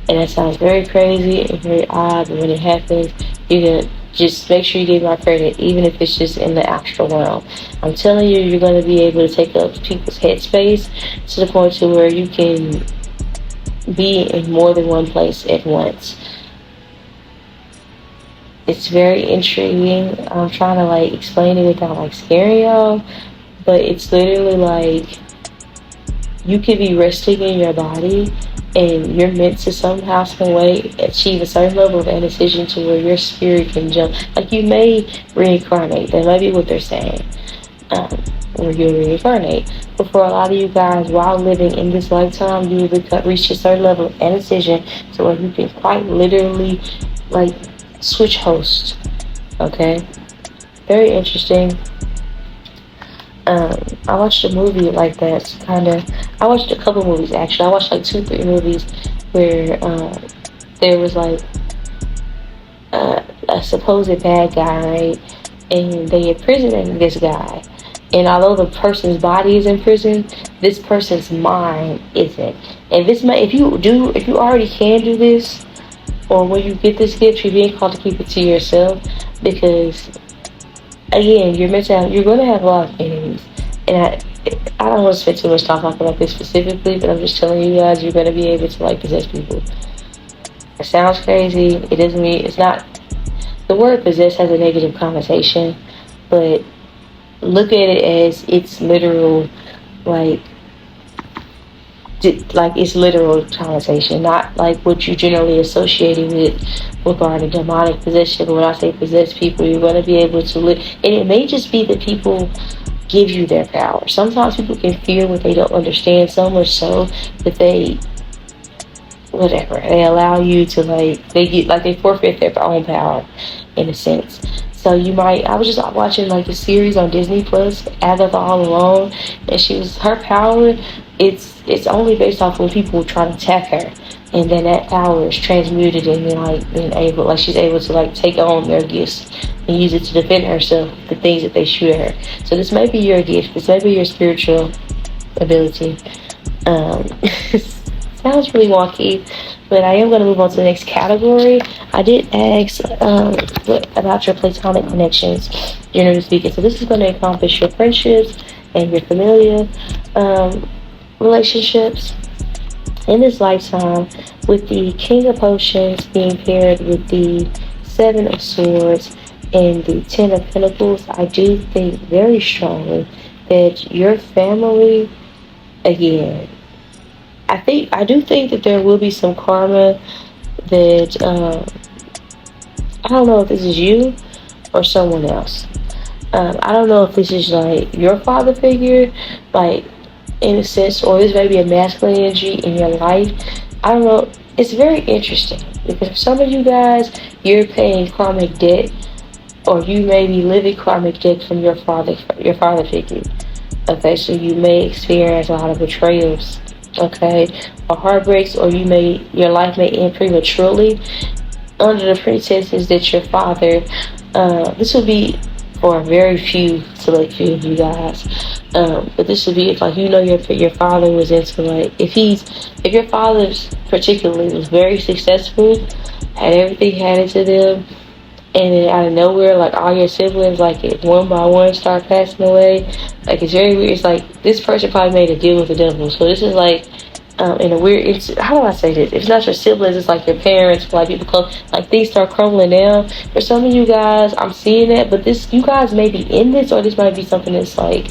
And that sounds very crazy and very odd, but when it happens, you can just make sure you give my credit, even if it's just in the astral realm. I'm telling you, you're going to be able to take up people's headspace to the point to where you can be in more than one place at once. It's very intriguing. I'm trying to, like, explain it without, like, scaring y'all, but it's literally like you could be resting in your body, and you're meant to somehow, some way, achieve a certain level of indecision to where your spirit can jump. Like, you may reincarnate. That might be what they're saying. Or you'll reincarnate. But for a lot of you guys, while living in this lifetime, you will reach a certain level of indecision to where you can quite literally, like, switch hosts. Okay? Very interesting. I watched a movie like that, I watched a couple movies, actually. I watched like 2-3 movies where there was like a supposed bad guy, right? And they imprisoned this guy. And although the person's body is in prison, this person's mind isn't. And this might, if you already can do this, or when you get this gift, you're being called to keep it to yourself, because again, you're going to have a lot of enemies. And I don't want to spend too much time talking about this specifically, but I'm just telling you guys, you're going to be able to, like, possess people. It sounds crazy. It doesn't mean, it's not, the word possess has a negative connotation, but look at it as its literal, like its literal connotation, not like what you generally associate it with regarding demonic possession. But when I say possess people, you're going to be able to live, and it may just be that people give you their power. Sometimes people can fear what they don't understand, so much so that they allow you to, like, they forfeit their own power, in a sense. So you might, I was just watching like a series on Disney Plus, Agatha All Alone, and her power, it's only based off when people try to attack her. And then that power is transmuted and then like being able, like she's able to like take on their gifts and use it to defend herself, the things that they shoot at her. So this might be your gift, this might be your spiritual ability. Sounds really wonky, but I am going to move on to the next category. I did ask about your platonic connections, generally speaking. So this is going to encompass your friendships and your familiar relationships in this lifetime, with the King of Potions being paired with the Seven of Swords and the Ten of Pentacles. I do think very strongly that your family, again, I do think that there will be some karma that, I don't know if this is you or someone else. I don't know if this is like your father figure, like in a sense, or this may be a masculine energy in your life. I don't know. It's very interesting because for some of you guys, you're paying karmic debt, or you may be living karmic debt from your father figure. Okay, so you may experience a lot of betrayals, okay, or heartbreaks, or your life may end prematurely under the pretenses that your father, this will be for a very few select few of you guys, but this would be if like your father was into like if your father particularly was very successful, had everything handed to them, and then out of nowhere, like all your siblings, like one by one, start passing away. Like it's very weird. It's like this person probably made a deal with the devil. So this is like, in a weird. How do I say this? If it's not your siblings, it's like your parents. Like people close. Like things start crumbling down. For some of you guys, I'm seeing that. But you guys may be in this, or this might be something that's like,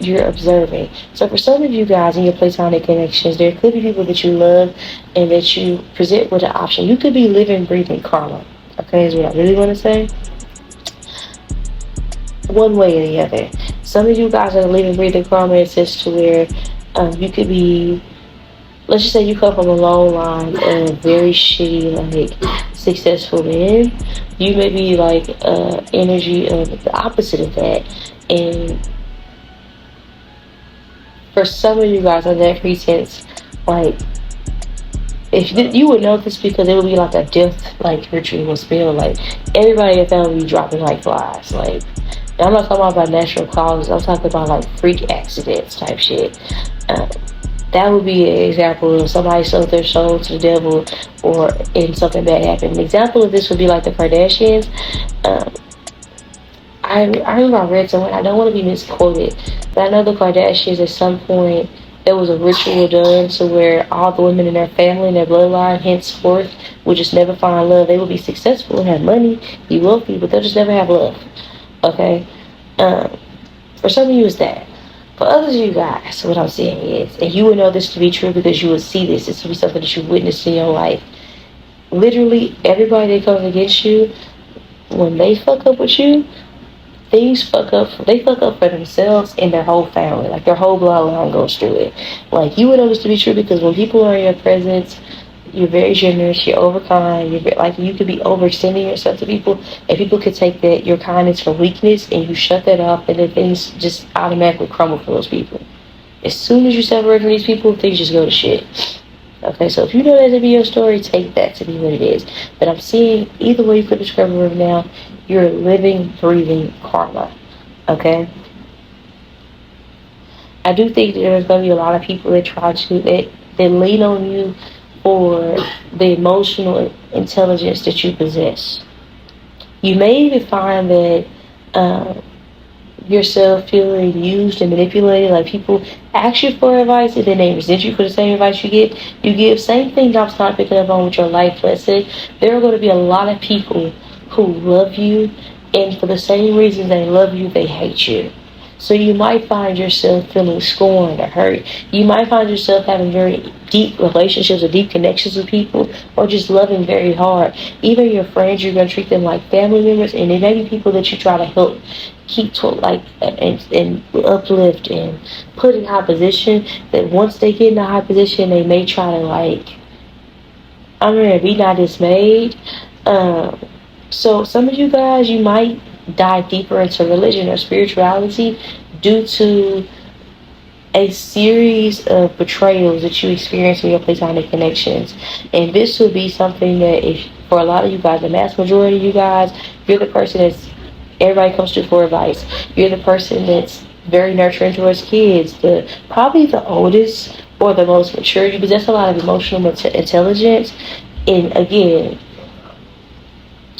you're observing. So for some of you guys in your platonic connections, there could be people that you love and that you present with an option. You could be living, breathing karma. Okay, is what I really want to say. One way or the other. Some of you guys are living, breathing karma in a sense to where you could be, let's just say you come from a long line of very shitty, like, successful men. You may be like energy of the opposite of that. And for some of you guys on that pretense, like, if you would know this because it would be like a death like ritual spill, like everybody in your family would be dropping like flies. Like, and I'm not talking about natural causes, I'm talking about like freak accidents type shit. That would be an example of somebody sold their soul to the devil or in something bad happened. An example of this would be like the Kardashians. I remember I read somewhere, I don't want to be misquoted, but I know the Kardashians at some point there was a ritual done to where all the women in their family and their bloodline henceforth would just never find love. They would be successful and have money, be wealthy, but they'll just never have love. Okay? For some of you it's that. For others of you guys, what I'm saying is, and you would know this to be true because you would see this would be something that you witnessed in your life. Literally, everybody that comes against you, when they fuck up with you, things fuck up. They fuck up for themselves and their whole family. Like their whole bloodline goes through it. Like you would know this to be true because when people are in your presence, you're very generous. You're overkind. You could be overextending yourself to people, and people could take that your kindness for weakness, and you shut that off, and then things just automatically crumble for those people. As soon as you separate from these people, things just go to shit. Okay, so if you know that to be your story, take that to be what it is. But I'm seeing either way you could describe it right now. You're living, breathing karma, okay? I do think there's going to be a lot of people that that lean on you for the emotional intelligence that you possess. You may even find that yourself feeling used and manipulated, like people ask you for advice and then they resent you for the same advice you give. Same thing I'm starting picking up on with your life lesson. There are going to be a lot of people who love you, and for the same reasons they love you, they hate you. So you might find yourself feeling scorned or hurt. You might find yourself having very deep relationships or deep connections with people, or just loving very hard. Even your friends, you're going to treat them like family members, and there may be people that you try to help keep to like and uplift and put in high position, that once they get in a high position, they may try to like, be not dismayed. So some of you guys, you might dive deeper into religion or spirituality due to a series of betrayals that you experience in your platonic connections. And this will be something that, if for a lot of you guys, the mass majority of you guys, you're the person that's everybody comes to for advice. You're the person that's very nurturing towards kids, probably the oldest or the most mature. You possess a lot of emotional intelligence. And again,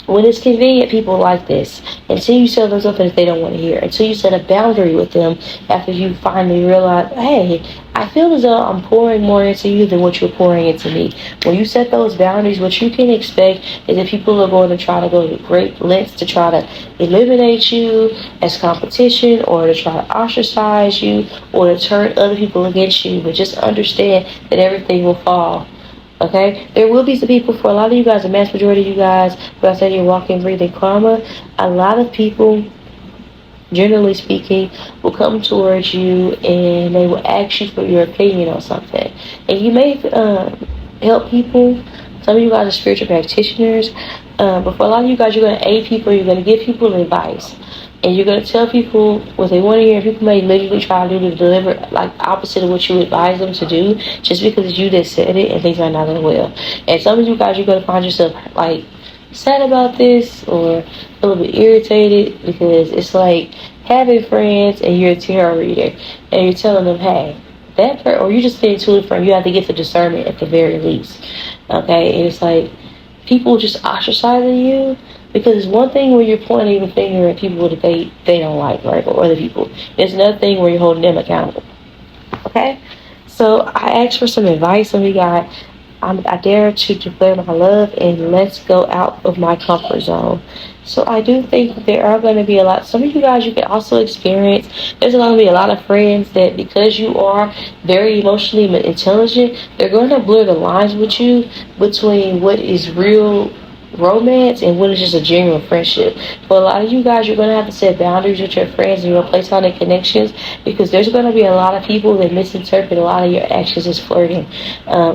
when it's convenient, people like this. Until you tell them something that they don't want to hear. Until you set a boundary with them after you finally realize, hey, I feel as though I'm pouring more into you than what you're pouring into me. When you set those boundaries, what you can expect is that people are going to try to go to great lengths to try to eliminate you as competition, or to try to ostracize you, or to turn other people against you. But just understand that everything will fall. Okay, there will be some people, for a lot of you guys, the mass majority of you guys, who I said you're walking, breathing karma, a lot of people, generally speaking, will come towards you and they will ask you for your opinion on something. And you may help people. Some of you guys are spiritual practitioners, but for a lot of you guys, you're going to aid people, you're going to give people advice. And you're going to tell people what they want to hear. People may literally try to deliver like opposite of what you advise them to do, just because it's you that said it and things are not going well. And some of you guys, you're going to find yourself like sad about this or a little bit irritated, because it's like having friends and you're a tarot reader and you're telling them, hey, that person, or you're just saying to a friend, you have to get the discernment at the very least. Okay, and it's like people just ostracizing you. Because it's one thing when you're pointing the finger at people that they don't like, right, or other people. It's another thing where you're holding them accountable. Okay? So I asked for some advice, and we got, I dare to declare my love, and let's go out of my comfort zone. So I do think there are going to be a lot. Some of you guys, you can also experience, there's going to be a lot of friends that, because you are very emotionally intelligent, they're going to blur the lines with you between what is real romance and what is just a genuine friendship. For a lot of you guys, you're going to have to set boundaries with your friends and your platonic connections, because there's going to be a lot of people that misinterpret a lot of your actions as flirting.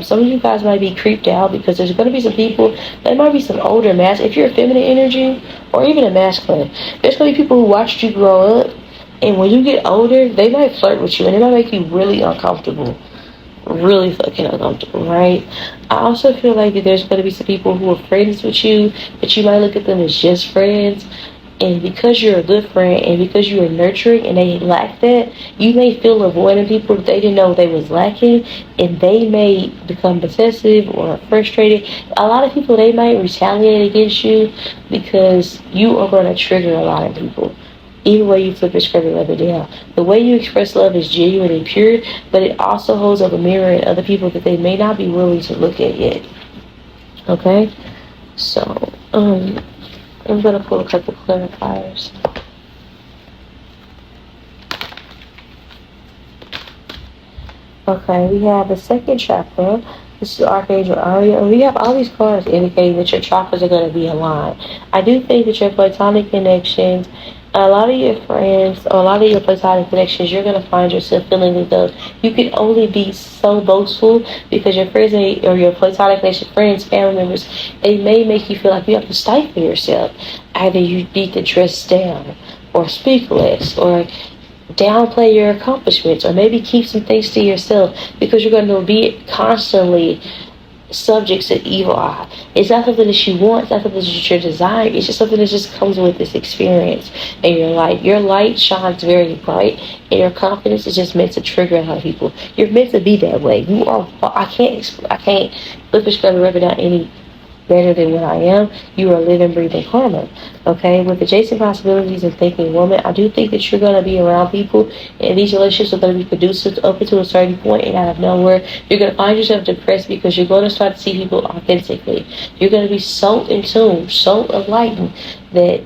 Some of you guys might be creeped out because there's going to be some people, there might be some older if you're a feminine energy or even a masculine, there's going to be people who watched you grow up, and when you get older, they might flirt with you and it might make you really uncomfortable. Really fucking uncomfortable, right? I also feel like that there's going to be some people who are friends with you, but you might look at them as just friends, and because you're a good friend and because you are nurturing and they lack that, you may feel avoiding people that they didn't know they was lacking, and they may become possessive or frustrated. A lot of people, they might retaliate against you because you are going to trigger a lot of people. Either way you flip it, script it, rub it down. The way you express love is genuine and pure, but it also holds up a mirror in other people that they may not be willing to look at yet. Okay? So, I'm going to pull a couple clarifiers. Okay, we have the second chakra. This is Archangel Ariel, and we have all these cards indicating that your chakras are going to be aligned. I do think that your platonic connections, a lot of your friends, or a lot of your platonic connections, you're going to find yourself feeling as though you can only be so boastful because your friends or your platonic connection friends, family members, they may make you feel like you have to stifle yourself. Either you need to dress down, or speak less, or downplay your accomplishments, or maybe keep some things to yourself, because you're going to be constantly subjects of evil eye. It's not something that you want, it's not something that you desire, it's just something that just comes with this experience in your life. Your light shines very bright, and your confidence is just meant to trigger a lot of people. You're meant to be that way. You are, I can't flip a script and rub it down any better than what I am. You are living, breathing karma. Okay, with adjacent possibilities and thinking woman, I do think that you're going to be around people, and these relationships are going to be conducive up until a certain point, and out of nowhere you're going to find yourself depressed because you're going to start to see people authentically. You're going to be so in tune, so enlightened, that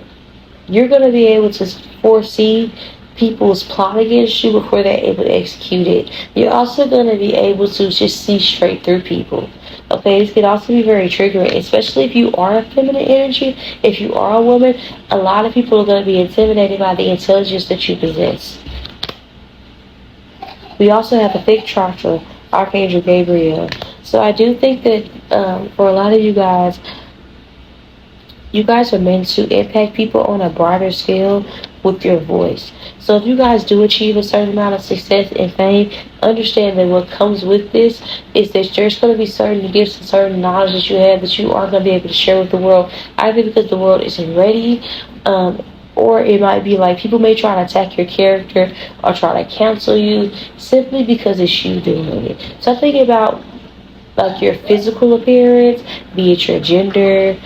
you're going to be able to foresee people's plot against you before they're able to execute it. You're also going to be able to just see straight through people. Okay, this could also be very triggering, especially if you are a feminine energy. If you are a woman, a lot of people are going to be intimidated by the intelligence that you possess. We also have the fifth chakra, Archangel Gabriel. So I do think that for a lot of you guys, You guys are meant to impact people on a broader scale with your voice. So if you guys do achieve a certain amount of success and fame, understand that what comes with this is that there's going to be certain gifts and certain knowledge that you have that you aren't going to be able to share with the world, either because the world isn't ready, or it might be like people may try to attack your character or try to cancel you simply because it's you doing it. So think about like your physical appearance, be it your gender,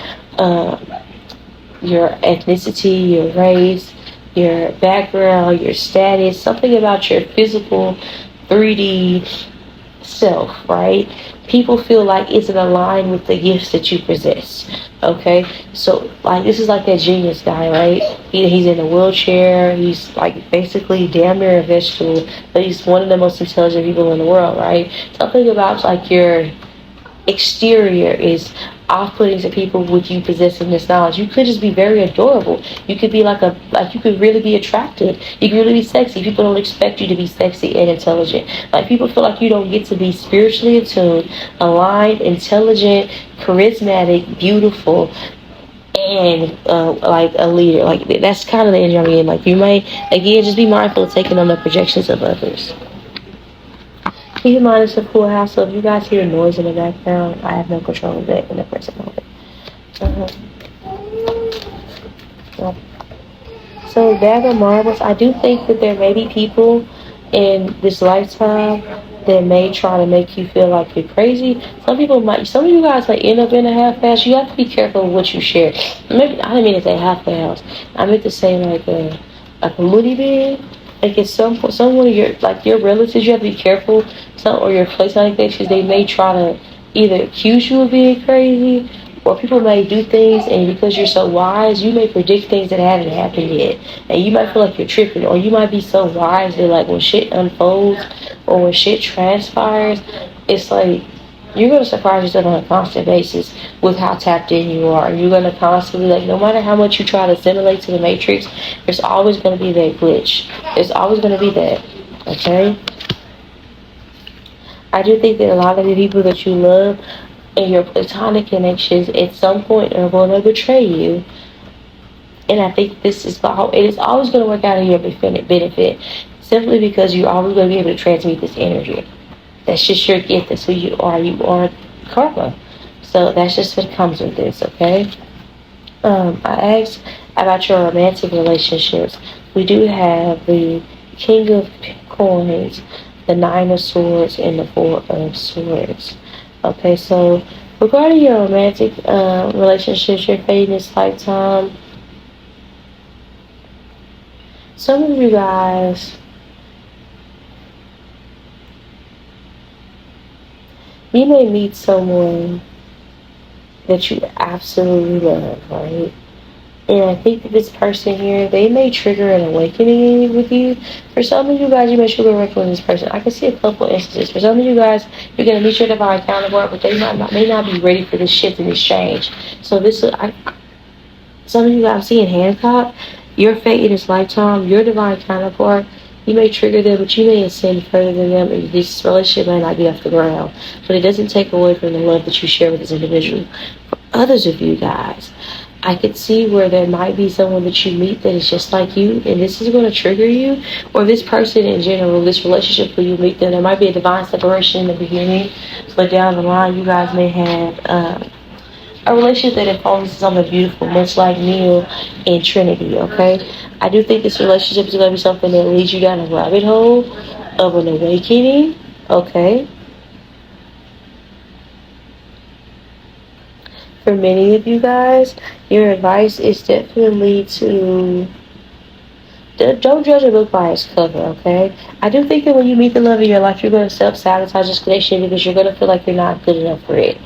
your ethnicity, your race, your background, your status, something about your physical 3D self, right? People feel like it's in line with the gifts that you possess. Okay, so like this is like that genius guy, right? He's in a wheelchair. He's like basically damn near a vegetable, but he's one of the most intelligent people in the world, right? Something about like your exterior is off-putting to people with you possessing this knowledge. You could just be very adorable. You could be you could really be attractive. You could really be sexy. People don't expect you to be sexy and intelligent. Like people feel like you don't get to be spiritually attuned, aligned, intelligent, charismatic, beautiful, and like a leader. Like that's kind of the energy I'm getting. Like you might again just be mindful of taking on the projections of others. Keep in mind it's a full house, so if you guys hear noise in the background, I have no control of that in the present moment. So bag of marbles, I do think that there may be people in this lifetime that may try to make you feel like you're crazy. Some of you guys might end up in a half-ass. You have to be careful of what you share. Maybe I didn't mean to say half-ass. I meant to say like a moody bin. Like it's someone of your relatives, you have to be careful. Or your place like that, because they may try to either accuse you of being crazy, or people may do things, and because you're so wise, you may predict things that haven't happened yet, and you might feel like you're tripping, or you might be so wise that like when shit unfolds or when shit transpires, it's like you're gonna surprise yourself on a constant basis with how tapped in you are. You're gonna constantly like, no matter how much you try to assimilate to the matrix, there's always gonna be that glitch. There's always gonna be that. Okay. I do think that a lot of the people that you love and your platonic connections at some point are going to betray you. And I think it is always going to work out in your benefit, simply because you're always going to be able to transmute this energy. That's just your gift. That's who you are. You are karma. So that's just what comes with this, okay? I asked about your romantic relationships. We do have the King of Coins, the Nine of Swords, and the Four of Swords. Okay, so regarding your romantic relationships you're facing this lifetime, some of you guys, you may meet someone that you absolutely love, right? And I think that this person here, they may trigger an awakening with you. For some of you guys, you may trigger an awakening with this person. I can see a couple instances. For some of you guys, you're going to meet your divine counterpart, but they may not be ready for this shift and this change. So some of you guys, I'm seeing Hancock. Your fate in this lifetime, your divine counterpart, you may trigger them, but you may ascend further than them, and this relationship may not be off the ground. But it doesn't take away from the love that you share with this individual. For others of you guys, I could see where there might be someone that you meet that is just like you, and this is going to trigger you, or this person in general, this relationship where you meet them, there might be a divine separation in the beginning, but down the line you guys may have a relationship that imposes something beautiful, much like Neil and Trinity, okay? I do think this relationship is going to be something that leads you down a rabbit hole of an awakening, okay? For many of you guys, your advice is definitely to don't judge a book by its cover, okay? I do think that when you meet the love of your life, you're going to self-sabotage this connection because you're going to feel like you're not good enough for it,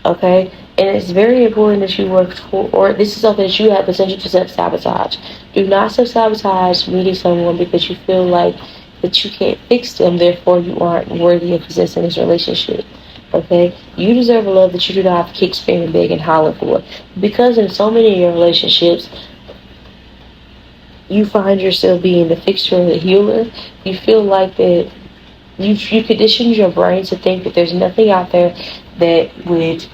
okay? And it's very important that you work for, or this is something that you have potential to self-sabotage. Do not self-sabotage meeting someone because you feel like that you can't fix them, therefore you aren't worthy of possessing this relationship. Okay, you deserve a love that you do not have to kick, scream, and beg and holler for. Because in so many of your relationships, you find yourself being the fixer or the healer. You feel like that you conditioned your brain to think that there's nothing out there that would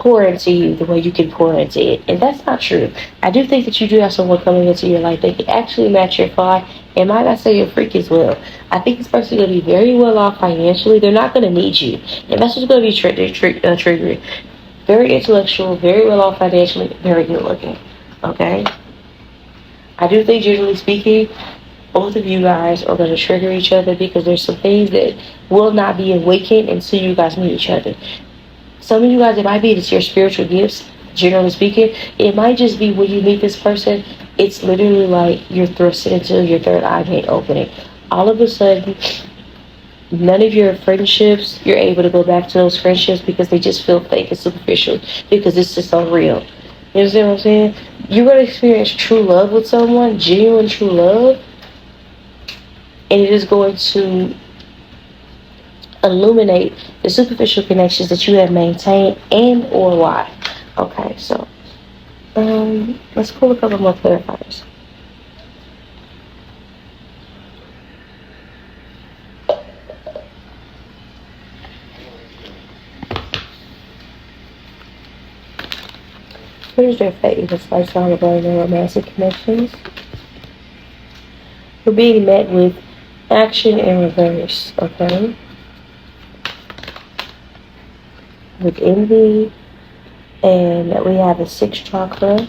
pour into you the way you can pour into it. And that's not true. I do think that you do have someone coming into your life that can actually match your fly and might not say your freak as well. I think this person is going to be very well off financially. They're not going to need you. And that's what's going to be triggering. Very intellectual, very well off financially, very good looking. Okay? I do think, generally speaking, both of you guys are going to trigger each other because there's some things that will not be awakened until you guys meet each other. Some of you guys, it might be it's your spiritual gifts, generally speaking. It might just be when you meet this person, it's literally like you're thrusted into your third eye gate opening. All of a sudden, none of your friendships, you're able to go back to those friendships because they just feel fake and superficial because it's just so real. You understand what I'm saying? You're going to experience true love with someone, genuine true love, and it is going to illuminate the superficial connections that you have maintained and or why. Okay, so let's pull a couple more clarifiers. What is their fate in this lifestyle regarding their romantic connections? We're being met with action in reverse, okay? With envy, and we have the sixth chakra,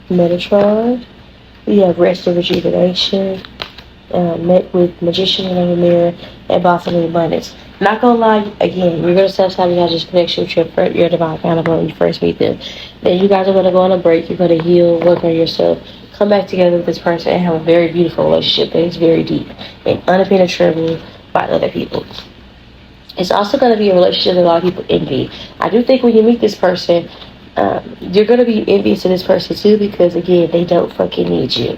Metatron. We have rest and rejuvenation, met with magician in the mirror, and blossoming abundance. Not gonna lie, again, you're gonna self-sabotage this connection with your divine counterpart when you first meet them. Then you guys are gonna go on a break, you're gonna heal, work on yourself, come back together with this person and have a very beautiful relationship that is very deep and unpenetrable by other people. It's also going to be a relationship that a lot of people envy. I do think when you meet this person, you're going to be envious of this person too because, again, they don't fucking need you.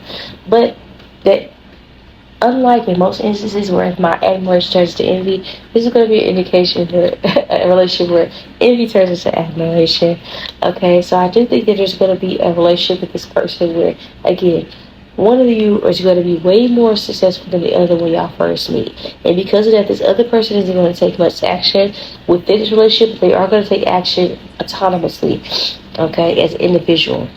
But that, unlike in most instances where my admiration turns to envy, this is going to be an indication that a relationship where envy turns into admiration. Okay, so I do think that there's going to be a relationship with this person where, again, one of you is going to be way more successful than the other when y'all first meet. And because of that, this other person isn't going to take much action within this relationship. They are going to take action autonomously, okay, as an individual.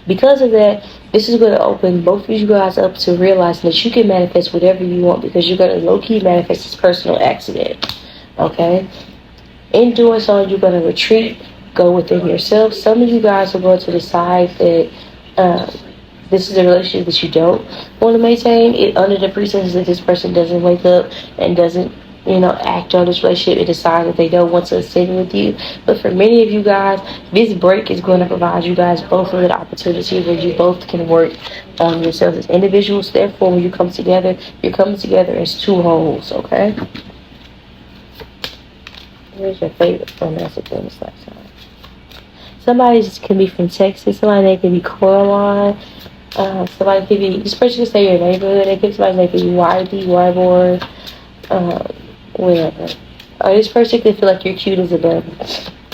Because of that, this is going to open both of you guys up to realizing that you can manifest whatever you want because you're going to low-key manifest this personal accident, okay? In doing so, you're going to retreat, go within yourself. Some of you guys are going to decide that this is a relationship that you don't want to maintain it under the pretense that this person doesn't wake up and doesn't, act on this relationship and decide that they don't want to ascend with you. But for many of you guys, this break is going to provide you guys both with an opportunity where you both can work on yourselves as individuals. Therefore, when you come together, you're coming together as two wholes, okay? Where's your favorite romantic in this lifetime? Somebody can be from Texas, somebody can be Coraline. Somebody could be, this person could say your neighborhood, they could somebody could be YD, Yborg, whatever. Or this person could feel like you're cute as a devil,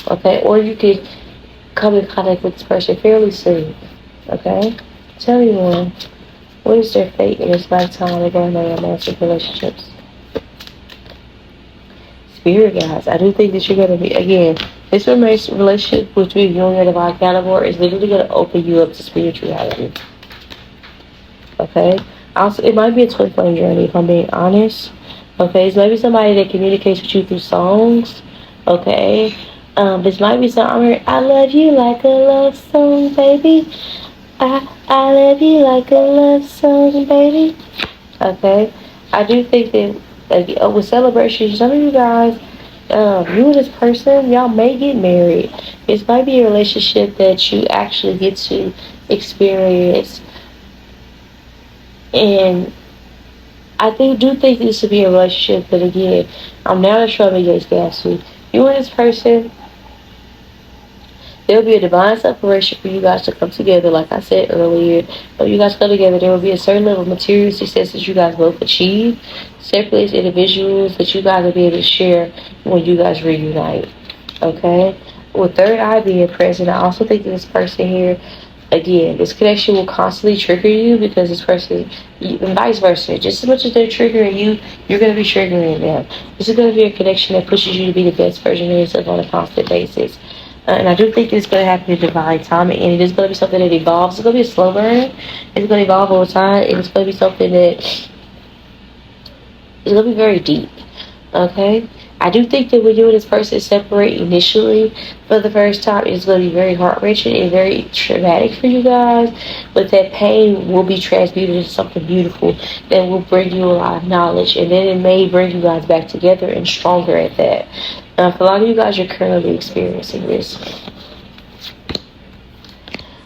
okay? Or you could come in contact with this person fairly soon, okay? Tell me more. What is their fate in this lifetime regarding their romantic relationships? Spirit guys, I do think that you're going to be, again, this relationship between you and your divine counterpart is literally going to open you up to spirituality. Okay? Also, it might be a twin flame journey, if I'm being honest. Okay? It's maybe somebody that communicates with you through songs. Okay? This might be something, I love you like a love song, baby. I love you like a love song, baby. Okay? I do think that with celebration, some of you guys, you and this person, y'all may get married. This might be a relationship that you actually get to experience. And I do think this would be a relationship, but again, I'm now showing you guys you and this person, there will be a divine separation for you guys to come together. Like I said earlier, when you guys come together, there will be a certain level of material success that you guys both achieve separately as individuals that you guys will be able to share when you guys reunite. Okay? With third eye being present, I also think that this person here, again, this connection will constantly trigger you because this person, and vice versa, just as much as they're triggering you, you're going to be triggering them. This is going to be a connection that pushes you to be the best version of yourself on a constant basis. And I do think it's going to happen in divine timing, and it is going to be something that evolves. It's going to be a slow burn. It's going to evolve over time, and it's going to be something that is going to be very deep. Okay? I do think that when you and this person separate initially for the first time, it's going to be very heart-wrenching and very traumatic for you guys. But that pain will be transmuted into something beautiful that will bring you a lot of knowledge. And then it may bring you guys back together and stronger at that. For a lot of you guys, you're currently experiencing this.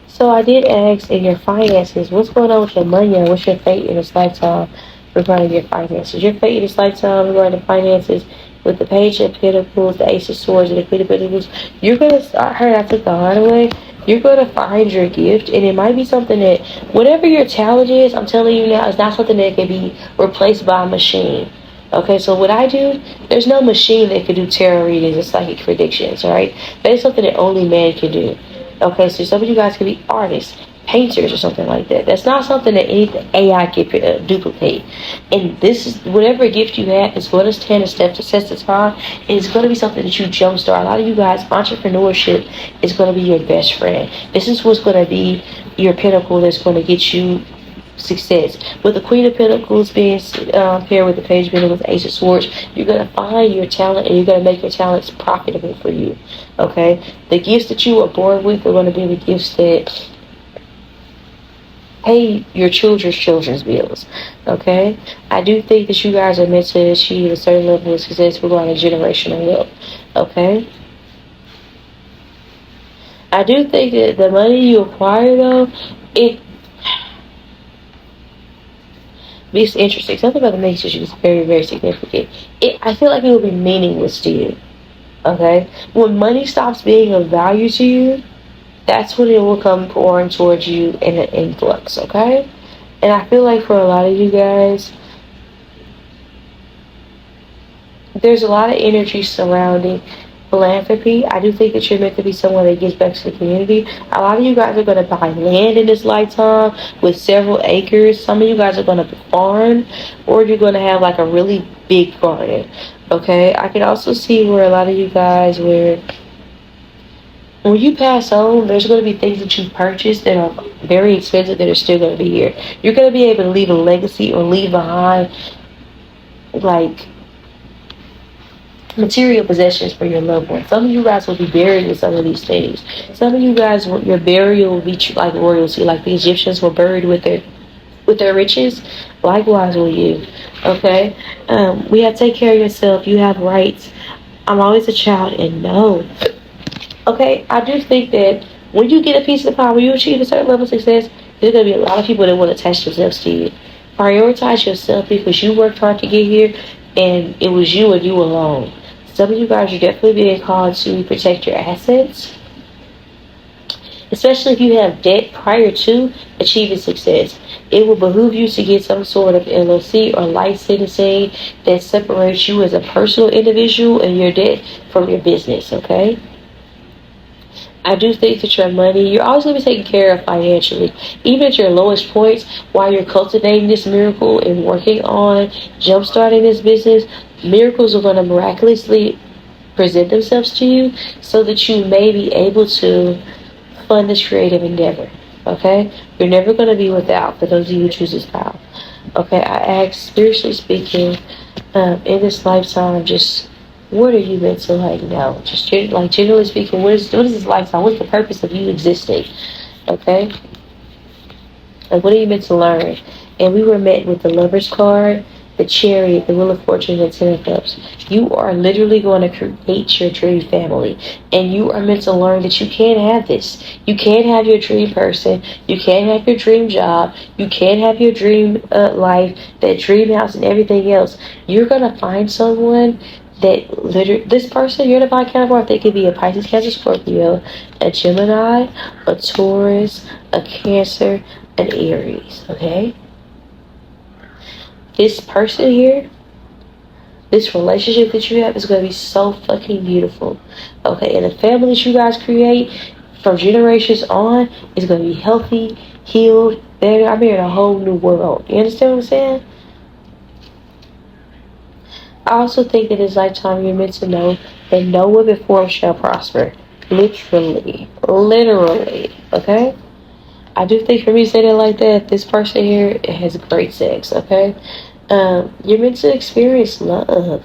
So I did ask in your finances, what's going on with your money and what's your fate in this lifetime regarding your finances? Your fate in this lifetime regarding the finances with the Page of Pentacles, the Ace of Swords, and the Queen of Pentacles, you're going to, I took the heart away. You're going to find your gift, and it might be something that, whatever your talent is, I'm telling you now, it's not something that can be replaced by a machine. Okay, so what I do, there's no machine that can do tarot readings and psychic predictions, alright? That is something that only man can do. Okay, so some of you guys can be artists, painters, or something like that. That's not something that anything AI can duplicate. And this is, whatever gift you have is going to stand a test of time, and it's going to be something that you jumpstart. A lot of you guys, entrepreneurship is going to be your best friend. This is what's going to be your pinnacle that's going to get you success. With the Queen of Pentacles being paired with the Page of Pentacles, Ace of Swords, you're going to find your talent and you're going to make your talents profitable for you. Okay? The gifts that you were born with are going to be the gifts that pay your children's bills. Okay? I do think that you guys are meant to achieve a certain level of success regarding generational wealth. Okay? I do think that the money you acquire, though, it's interesting. Something about the message is very, very significant. I feel like it will be meaningless to you. Okay? When money stops being of value to you, that's when it will come pouring towards you in an influx. Okay? And I feel like for a lot of you guys, there's a lot of energy surrounding philanthropy. I do think that you're meant to be someone that gives back to the community. A lot of you guys are going to buy land in this lifetime with several acres. Some of you guys are going to farm, or you're going to have like a really big garden. Okay, I can also see where a lot of you guys, where when you pass on, there's going to be things that you've purchased that are very expensive that are still going to be here. You're going to be able to leave a legacy or leave behind like material possessions for your loved ones. Some of you guys will be buried with some of these things. Some of you guys, your burial will be like royalty, like the Egyptians were buried with their riches. Likewise will you. Okay? We have to take care of yourself. You have rights. I'm always a child, and no. Okay? I do think that when you get a piece of the pie, when you achieve a certain level of success, there's going to be a lot of people that want to attach themselves to you. Prioritize yourself, because you worked hard to get here, and it was you and you alone. Some of you guys are definitely being called to protect your assets, especially if you have debt prior to achieving success. It will behoove you to get some sort of LLC or licensing that separates you as a personal individual and your debt from your business. Okay? I do think that your money, you're always going to be taken care of financially. Even at your lowest points, while you're cultivating this miracle and working on jump-starting this business, miracles are going to miraculously present themselves to you so that you may be able to fund this creative endeavor. Okay? You're never going to be without, for those of you who choose this path. Okay? I ask, spiritually speaking, in this lifetime, just what are you meant to know? Just like generally speaking, what is this lifetime? What's the purpose of you existing? Okay? Like, what are you meant to learn? And we were met with the Lover's card, the Chariot, the Wheel of Fortune, and Ten of Cups. You are literally going to create your dream family. And you are meant to learn that you can have this. You can have your dream person. You can have your dream job. You can have your dream life, that dream house, and everything else. You're going to find someone that literally, this person, your divine counterpart, they could be a Pisces, Cancer, Scorpio, a Gemini, a Taurus, a Cancer, an Aries. Okay? This person here, this relationship that you have is going to be so fucking beautiful. Okay? And the family that you guys create from generations on is going to be healthy, healed, better. I'm in a whole new world. You understand what I'm saying? I also think that in this lifetime you're meant to know that no weapon formed shall prosper. Literally, okay? I do think for me to say that like that, this person here has great sex, okay? You're meant to experience love.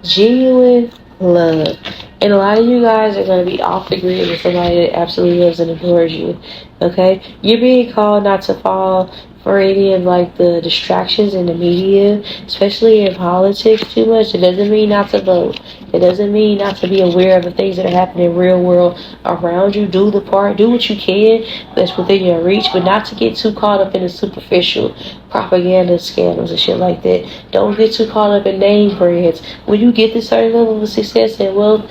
Genuine love. And a lot of you guys are going to be off the grid with somebody that absolutely loves and adores you, okay? You're being called not to fall for any of like the distractions in the media, especially in politics too much. It doesn't mean not to vote. It doesn't mean not to be aware of the things that are happening in real world around you. Do the part, do what you can that's within your reach, but not to get too caught up in the superficial propaganda scandals and shit like that. Don't get too caught up in name brands. When you get this certain level of success and wealth,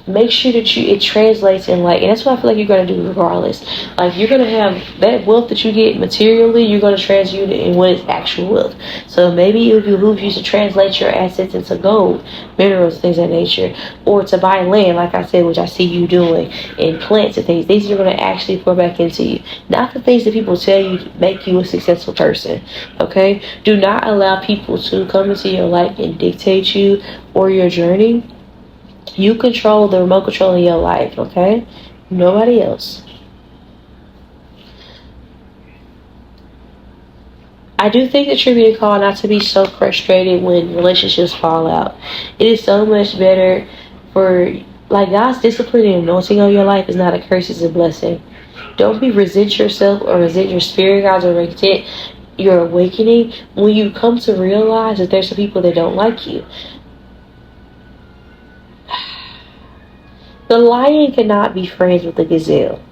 make sure that it translates in like, and that's what I feel like you're going to do regardless. Like, you're going to have that wealth that you get materially, you're going to transmute it in what is actual wealth. So maybe it would behoove you to translate your assets into gold, minerals, things of that nature, or to buy land, like I said, which I see you doing, and plants and things. These are going to actually pour back into you, not the things that people tell you to make you a successful person. Okay, do not allow people to come into your life and dictate you or your journey. You control the remote control of your life, okay? Nobody else. I do think that you're being called not to be so frustrated when relationships fall out. It is so much better for, like, God's discipline and anointing on your life is not a curse, it's a blessing. Don't resent yourself or resent your spirit guides or resent your awakening when you come to realize that there's some people that don't like you. The lion cannot be friends with the gazelle,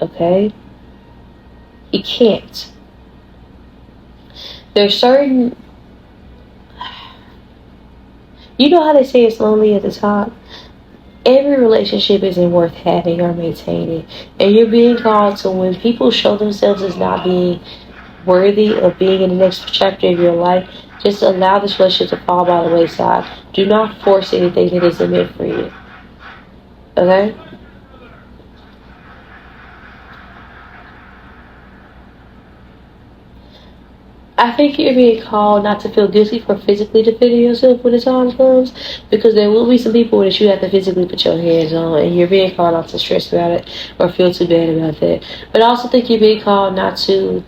okay? It can't. There's certain, you know how they say it's lonely at the top? Every relationship isn't worth having or maintaining. And you're being called to, when people show themselves as not being worthy of being in the next chapter of your life, just allow this relationship to fall by the wayside. Do not force anything that isn't meant for you. Okay? I think you're being called not to feel guilty for physically defending yourself when the time comes, because there will be some people that you have to physically put your hands on, and you're being called not to stress about it or feel too bad about that. But I also think you're being called not to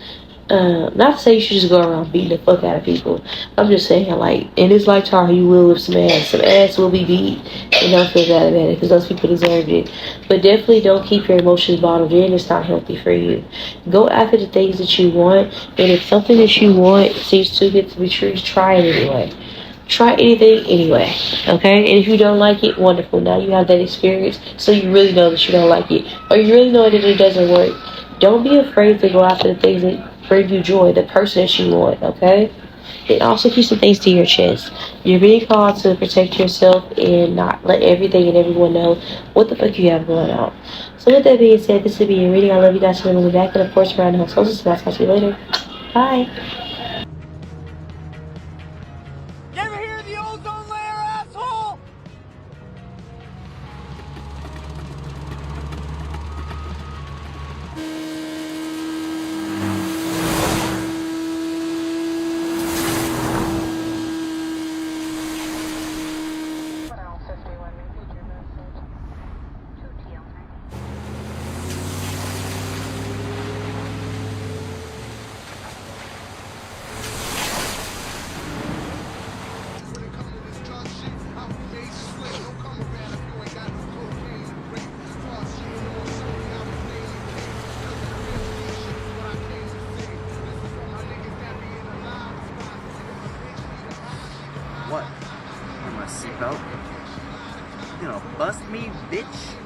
say you should just go around beating the fuck out of people. I'm just saying, like, in this lifetime, you will whip some ass. Some ass will be beat, and don't feel bad about it, because those people deserved it. But definitely don't keep your emotions bottled in. It's not healthy for you. Go after the things that you want, and if something that you want seems too good to be true, try it anyway. Try anything anyway, okay? And if you don't like it, wonderful. Now you have that experience, so you really know that you don't like it, or you really know that it doesn't work. Don't be afraid to go after the things that bring you joy, the person that you want, okay? And also keep some things to your chest. You're being called to protect yourself and not let everything and everyone know what the fuck you have going on. So with that being said, this will be your reading. I love you guys for coming back, and of course, around the house. So I'll talk to you later. Bye. You ever hear of the ozone layer, asshole? What? You my seatbelt? You know, bust me, bitch?